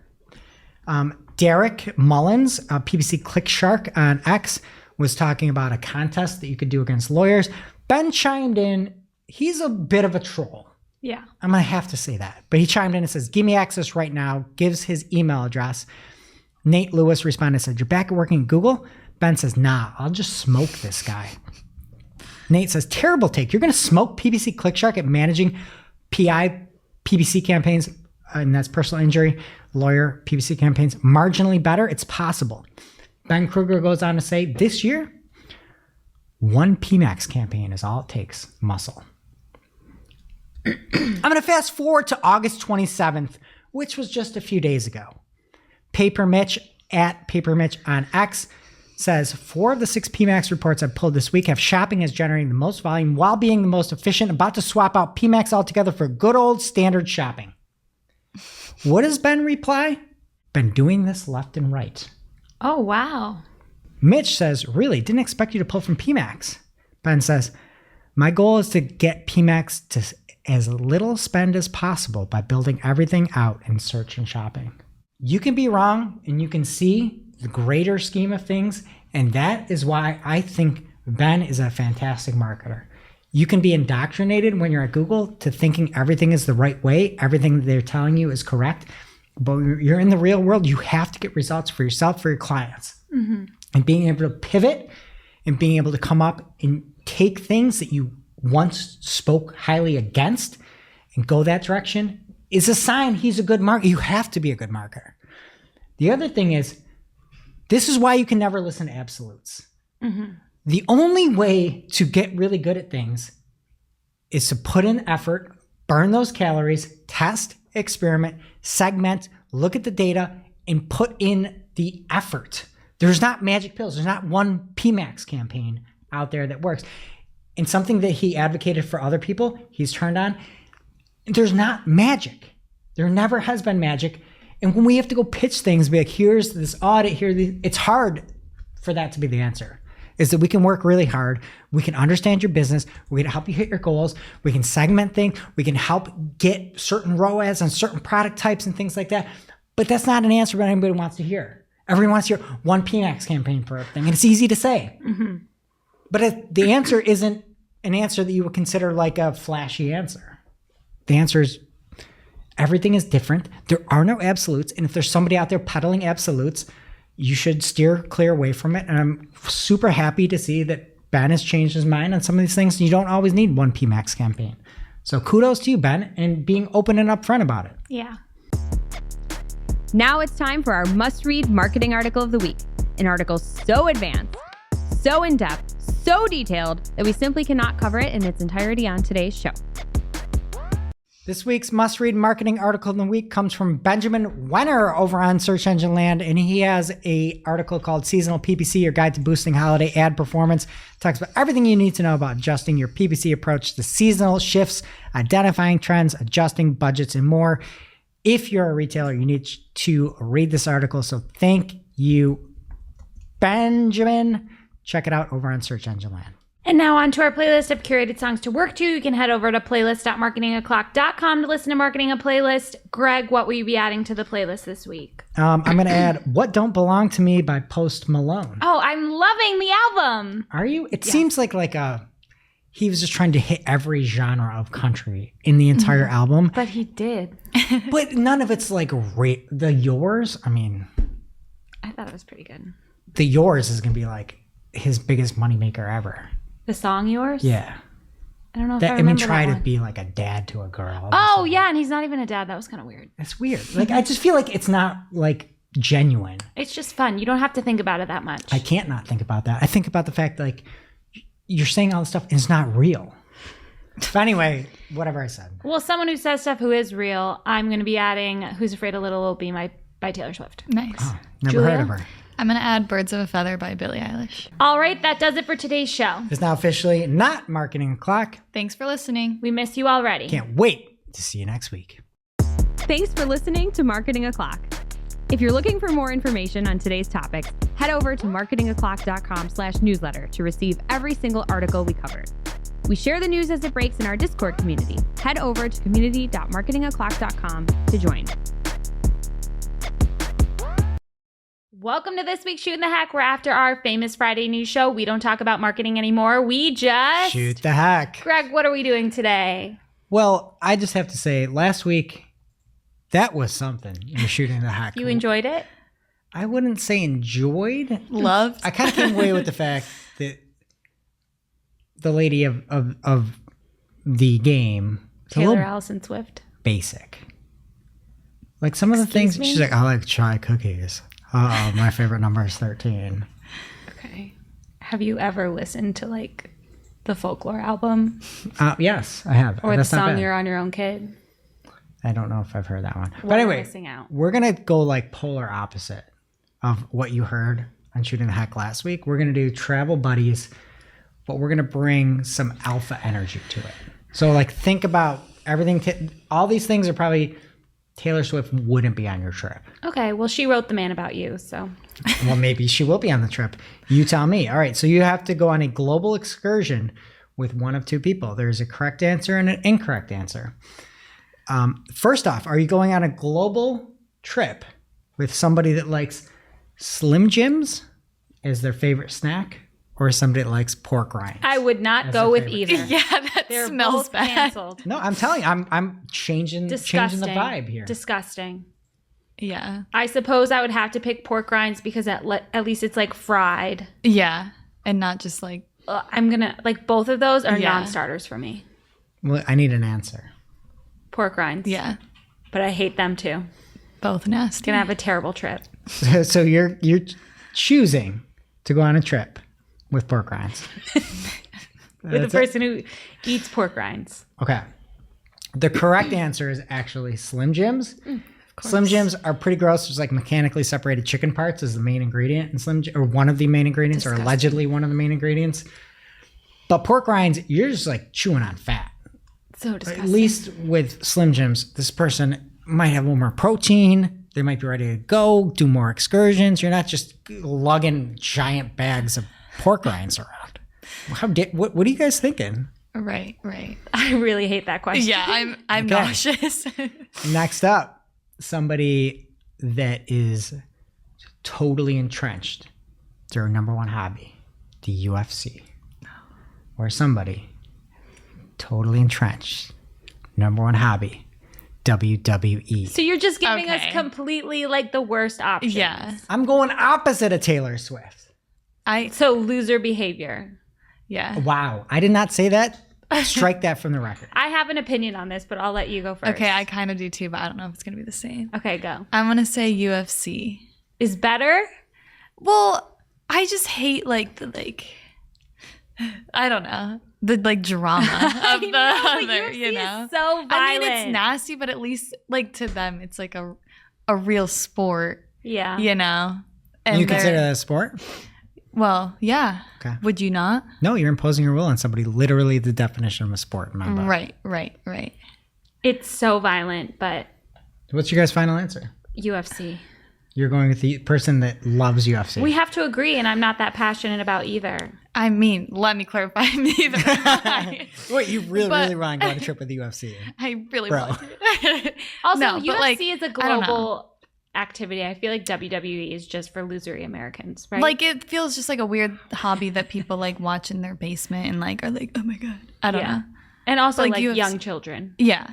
Derek Mullins, PPC ClickShark on X, was talking about a contest that you could do against lawyers. Ben chimed in. He's a bit of a troll. Yeah. I'm going to have to say that. But he chimed in and says, give me access right now, gives his email address. Nate Lewis responded and said, you're back at working at Google? Ben says, nah, I'll just smoke this guy. Nate says, terrible take. You're going to smoke PPC ClickShark at managing PPC campaigns, and that's personal injury, lawyer PPC campaigns, marginally better? It's possible. Ben Kruger goes on to say, this year, one PMAX campaign is all it takes, muscle. I'm going to fast forward to August 27th, which was just a few days ago. Paper Mitch at Paper Mitch on X says, 4 of the 6 PMAX reports I've pulled this week have shopping as generating the most volume while being the most efficient, about to swap out PMAX altogether for good old standard shopping. What does Ben reply? Been doing this left and right. Oh, wow. Mitch says, really, didn't expect you to pull from PMAX. Ben says, my goal is to get PMAX to as little spend as possible by building everything out in search and shopping. You can be wrong and you can see the greater scheme of things. And that is why I think Ben is a fantastic marketer. You can be indoctrinated when you're at Google to thinking everything is the right way. Everything they're telling you is correct. But when you're in the real world, you have to get results for yourself, for your clients. Mm-hmm. And being able to pivot and being able to come up and take things that you once spoke highly against and go that direction is a sign he's a good marketer. You have to be a good marketer. The other thing is, this is why you can never listen to absolutes. Mm-hmm. The only way to get really good at things is to put in effort, burn those calories, test, experiment, segment, look at the data, and put in the effort. There's not magic pills. There's not one PMAX campaign out there that works. And something that he advocated for other people, he's turned on, there's not magic. There never has been magic. And when we have to go pitch things, be like, here's this audit, it's hard for that to be the answer. Is that we can work really hard. We can understand your business. We can help you hit your goals. We can segment things. We can help get certain ROAS on certain product types and things like that. But that's not an answer that anybody wants to hear. Everyone wants to hear one PMAX campaign for everything. And it's easy to say. Mm-hmm. But the answer isn't an answer that you would consider like a flashy answer. The answer is everything is different. There are no absolutes. And if there's somebody out there peddling absolutes, you should steer clear away from it. And I'm super happy to see that Ben has changed his mind on some of these things. You don't always need one PMAX campaign. So kudos to you, Ben, and being open and upfront about it. Yeah. Now it's time for our must-read marketing article of the week. An article so advanced, so in-depth, so detailed that we simply cannot cover it in its entirety on today's show. This week's must-read marketing article of the week comes from Benjamin Wenner over on Search Engine Land, and he has an article called Seasonal PPC, Your Guide to Boosting Holiday Ad Performance. It talks about everything you need to know about adjusting your PPC approach to seasonal shifts, identifying trends, adjusting budgets, and more. If you're a retailer, you need to read this article, so thank you, Benjamin. Check it out over on Search Engine Land. And now on to our playlist of curated songs to work to. You can head over to playlist.marketingoclock.com to listen to Marketing a Playlist. Greg, what will you be adding to the playlist this week? I'm going to add What Don't Belong to Me by Post Malone. Oh, I'm loving the album. Are you? It seems like he was just trying to hit every genre of country in the entire album. But he did. But none of it's like the Yours. I mean, I thought it was pretty good. The Yours is going to be like his biggest moneymaker ever. The song Yours? Yeah. I don't know if I remember try that to one. be like a dad to a girl. Oh, yeah, and he's not even a dad. That was kind of weird. That's weird. Like, I just feel like it's not like genuine. It's just fun. You don't have to think about it that much. I can't not think about that. I think about the fact like you're saying all this stuff and it's not real. But anyway, whatever I said. Well, someone who says stuff who is real, I'm going to be adding Who's Afraid of Little Will Be by Taylor Swift. Nice. Oh, never Julia? heard of her. I'm going to add Birds of a Feather by Billie Eilish. All right, that does it for today's show. It's now officially not Marketing O'Clock. Thanks for listening. We miss you already. Can't wait to see you next week. Thanks for listening to Marketing O'Clock. If you're looking for more information on today's topics, head over to marketingoclock.com/newsletter to receive every single article we covered. We share the news as it breaks in our Discord community. Head over to community.marketingoclock.com to join. Welcome to this week's Shootin' the Heck, where after our famous Friday news show, we don't talk about marketing anymore. We just... Shoot the heck. Greg, what are we doing today? Well, I just have to say, last week, that was something. You're Shooting the Heck. You enjoyed it? I wouldn't say enjoyed. Loved. I kind of came away with the fact that the lady of the game is a Taylor little Allison Swift. basic. Like some of the Excuse things, me? she's like, I like chai cookies. Oh, my favorite number is 13. Okay. Have you ever listened to like the Folklore album Yes, I have. or That's the not song bad. You're on Your Own Kid? I don't know if I've heard that one. Well, But anyway, we're missing out. we're going to go like polar opposite of what you heard on Shooting the Heck last week. We're going to do Travel Buddies, but we're going to bring some alpha energy to it. So like think about everything. All these things are probably Taylor Swift wouldn't be on your trip. Okay. Well, she wrote The Man About You, so. Well, maybe she will be on the trip. You tell me. All right. So you have to go on a global excursion with one of two people. There's a correct answer and an incorrect answer. First off, are you going on a global trip with somebody that likes Slim Jims as their favorite snack or somebody that likes pork rinds? I would not That's go her with favorite. either. Yeah, that They're smells both bad. canceled. No, I'm telling you, I'm changing the vibe here. Disgusting. Yeah. I suppose I would have to pick pork rinds because at least it's like fried. Yeah. And not just like, I'm gonna like both of those are Yeah. non-starters for me. Well, I need an answer. Pork rinds. yeah, But I hate them too. both nasty. Gonna have a terrible trip So you're choosing to go on a trip with pork rinds. with a person who eats pork rinds. Okay. The correct answer is actually Slim Jims. Slim Jims are pretty gross. There's like mechanically separated chicken parts as the main ingredient in Slim Jim, or one of the main ingredients, or allegedly one of the main ingredients. But pork rinds, you're just like chewing on fat. So disgusting. At least with Slim Jims, this person might have a little more protein. They might be ready to go, do more excursions. You're not just lugging giant bags of pork rinds around. What are you guys thinking? Right. I really hate that question. Yeah, I'm Okay. nauseous. Next up, somebody that is totally entrenched. Their number one hobby, the UFC. Or somebody totally entrenched. Number one hobby, WWE. So you're just giving us Okay. completely like the worst options. Yeah. I'm going opposite of Taylor Swift. So loser behavior. Yeah. Wow. I did not say that. Strike that from the record. I have an opinion on this, but I'll let you go first. Okay, I kind of do too, but I don't know if it's going to be the same. Okay, go. I'm going to say UFC. Is better? Well, I just hate like I don't know, the like drama of the other, UFC you know. is so violent. I mean, it's nasty, but at least like to them, it's like a real sport, Yeah. you know. And You they're- consider that a sport? Well, yeah. Okay. Would you not? No, you're imposing your will on somebody. Literally the definition of a sport in my book. Right. It's so violent, but What's your guys' final answer? UFC. You're going with the person that loves UFC. We have to agree, and I'm not that passionate about either. I mean, let me clarify. Neither. Wait, you really But- want to go on a trip with the UFC? I really Bro. want to. Also, No, UFC but, like, is a I don't know. global activity. I feel like WWE is just for losery Americans, right? Like it feels just like a weird hobby that people like watch in their basement and like are like, oh my god, I don't know. And also Like like UFC. young children. Yeah.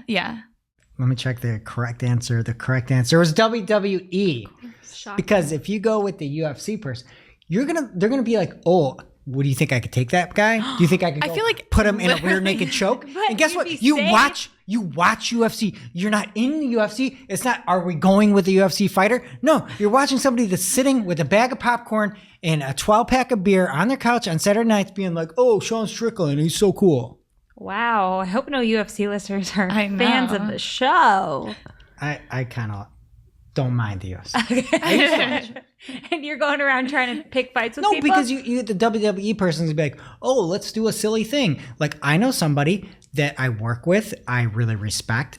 Let me check the correct answer. The correct answer was WWE. Shocking. Because if you go with the UFC person, they're gonna be like, oh, what do you think I could take that guy? Do you think I could? I go feel like put him in a rear literally- naked choke. And guess you'd what? be You safe. watch UFC. You're not in the UFC. It's not. Are we going with the UFC fighter? No, you're watching somebody that's sitting with a bag of popcorn and a 12-pack of beer on their couch on Saturday nights, being like, oh, Sean Strickland, he's so cool. Wow. I hope no UFC listeners are I know. fans of the show. I kind of don't mind the UFC. And you're going around trying to pick fights with No, people? because you the WWE person's gonna be like, oh, let's do a silly thing. Like I know somebody that I work with, I really respect.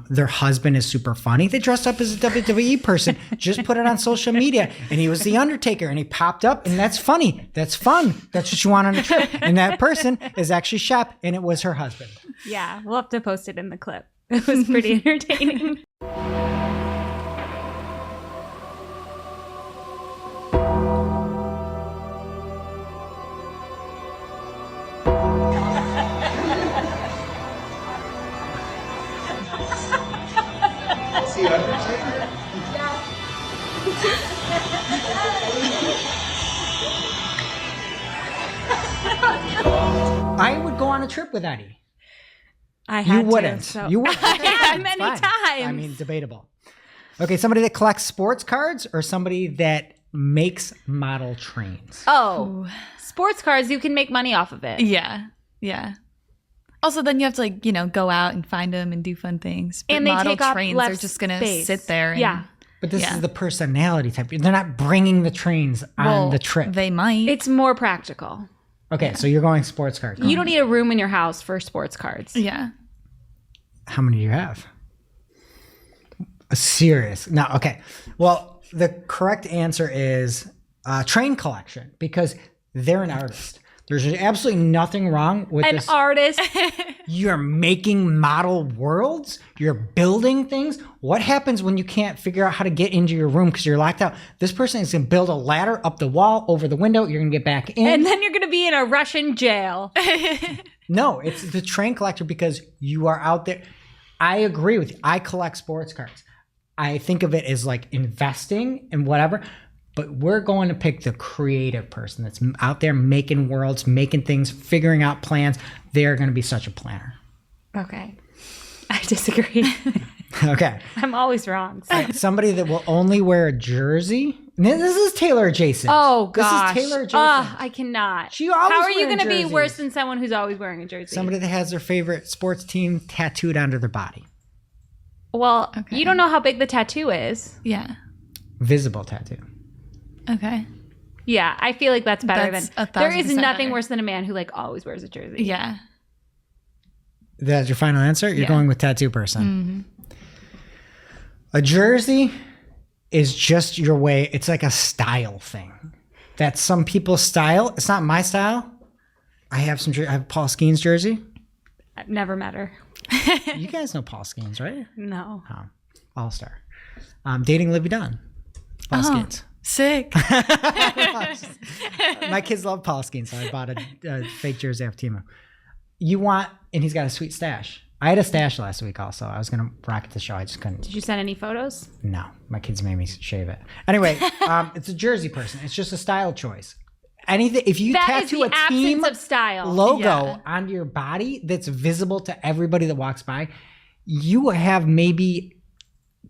Their husband is super funny. They dressed up as a WWE person, just put it on social media, and he was the Undertaker, and he popped up, and that's funny. That's fun. That's what you want on a trip. And that person is actually Shep, and it was her husband. Yeah, we'll have to post it in the clip. It was pretty entertaining. I would go on a trip with Eddie. I You had wouldn't. to. So. You wouldn't. I have It's many fine. times. I mean, debatable. Okay, somebody that collects sports cards or somebody that makes model trains? Oh, sports cars, you can make money off of it. Yeah. Also, then you have to like, you know, go out and find them and do fun things. But And they model take up trains less are just gonna space. sit there. And, Yeah. But this Yeah. is the personality type. They're not bringing the trains on well, the trip. They might. It's more practical. Okay, so you're going sports cards. You don't need a room in your house for sports cards. yeah. How many do you have? A serious. No, okay. Well, the correct answer is train collection because they're an artist. There's absolutely nothing wrong with An this. artist. You're making model worlds. You're building things. What happens when you can't figure out how to get into your room because you're locked out? This person is going to build a ladder up the wall, over the window. You're going to get back in. And then you're going to be in a Russian jail. No, it's the train collector because you are out there. I agree with you. I collect sports cards. I think of it as like investing and whatever, but we're going to pick the creative person that's out there making worlds, making things, figuring out plans. They're going to be such a planner. Okay. I disagree. Okay. I'm always wrong. so- Somebody that will only wear a jersey. This is Taylor adjacent. Oh, gosh. This is Taylor adjacent. I cannot. She always How are you wearing going to be jerseys. worse than someone who's always wearing a jersey? Somebody that has their favorite sports team tattooed onto their body. Well, Okay. you don't know how big the tattoo is. Yeah. Visible tattoo. Okay. Yeah, I feel like that's better That's than. 1,000% There is nothing better. worse than a man who like always wears a jersey. Yeah. That's your final answer? You're Yeah. going with tattoo person. A jersey is just your way. It's like a style thing. That's some people's style. It's not my style. I have Paul Skeens jersey. I've never met her. You guys know Paul Skeens, right? No. Oh, all-star. Dating Libby Dunn. Paul Skeens. Sick. My kids love Paul Skeens, so I bought a fake jersey off Temu. And he's got a sweet stash. I had a stash last week also. I was going to rock it the show. I just couldn't. Did you send any photos? No, my kids made me shave it. Anyway, it's a jersey person. It's just a style choice. Anything, if you That is tattoo the a team absence of style. logo onto your body that's visible to everybody that walks by, you have maybe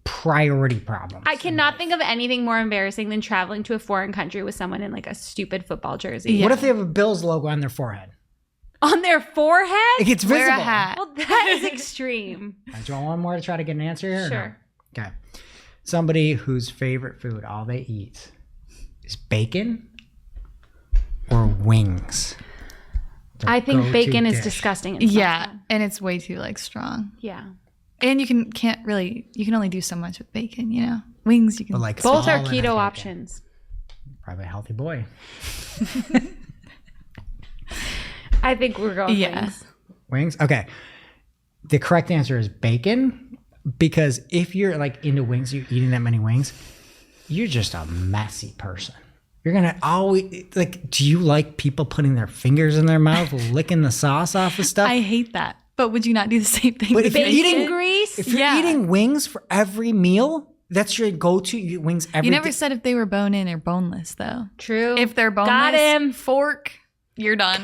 priority problems. I cannot think of anything more embarrassing than traveling to a foreign country with someone in like a stupid football jersey. What if they have a Bills logo on their forehead? On their forehead? It gets visible. Wear a hat. Well, that is extreme. Do you want one more to try to get an answer here? or Sure. No? Okay. Somebody whose favorite food, all they eat, is bacon or wings. Their I think go-to bacon is dish. disgusting. And Yeah, and it's way too like strong. Yeah. And you can only do so much with bacon, you know. Wings you can But like Both are all in a keto bacon. options. Probably a healthy boy. I think we're going Yeah. Wings? Okay. The correct answer is bacon, because if you're like into wings, you're eating that many wings, you're just a messy person. You're going to always, like, do you like people putting their fingers in their mouth, licking the sauce off of stuff? I hate that. But would you not do the same thing But with if you're bacon? eating grease? If you're Yeah. eating wings for every meal, that's your go-to. You eat wings every You never day. said if they were bone-in or boneless, though. True. If they're boneless, Got him. fork, you're done.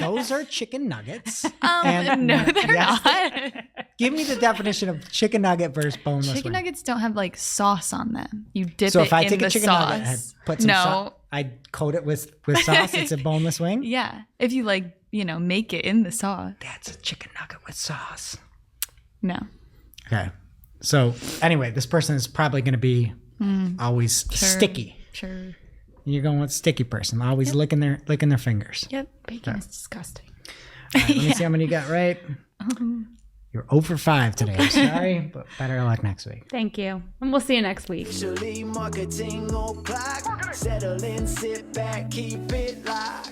Those are chicken nuggets. No, they're yes. not. Give me the definition of chicken nugget versus boneless Chicken wing. nuggets don't have like sauce on them. You dip So it if I in take the a chicken sauce. nugget and put some sauce, I coat it with sauce, it's a boneless wing? Yeah, if you like, make it in the sauce. That's a chicken nugget with sauce. No. Okay. So anyway, this person is probably going to be always sticky. Sure. You're going with sticky person, always licking their fingers. Yep. Bacon is disgusting. All right, let me see how many you got right. You're 0 for 5 today. I'm sorry, but better luck next week. Thank you. And we'll see you next week. Marketing o'clock. Settle in, sit back, keep it locked.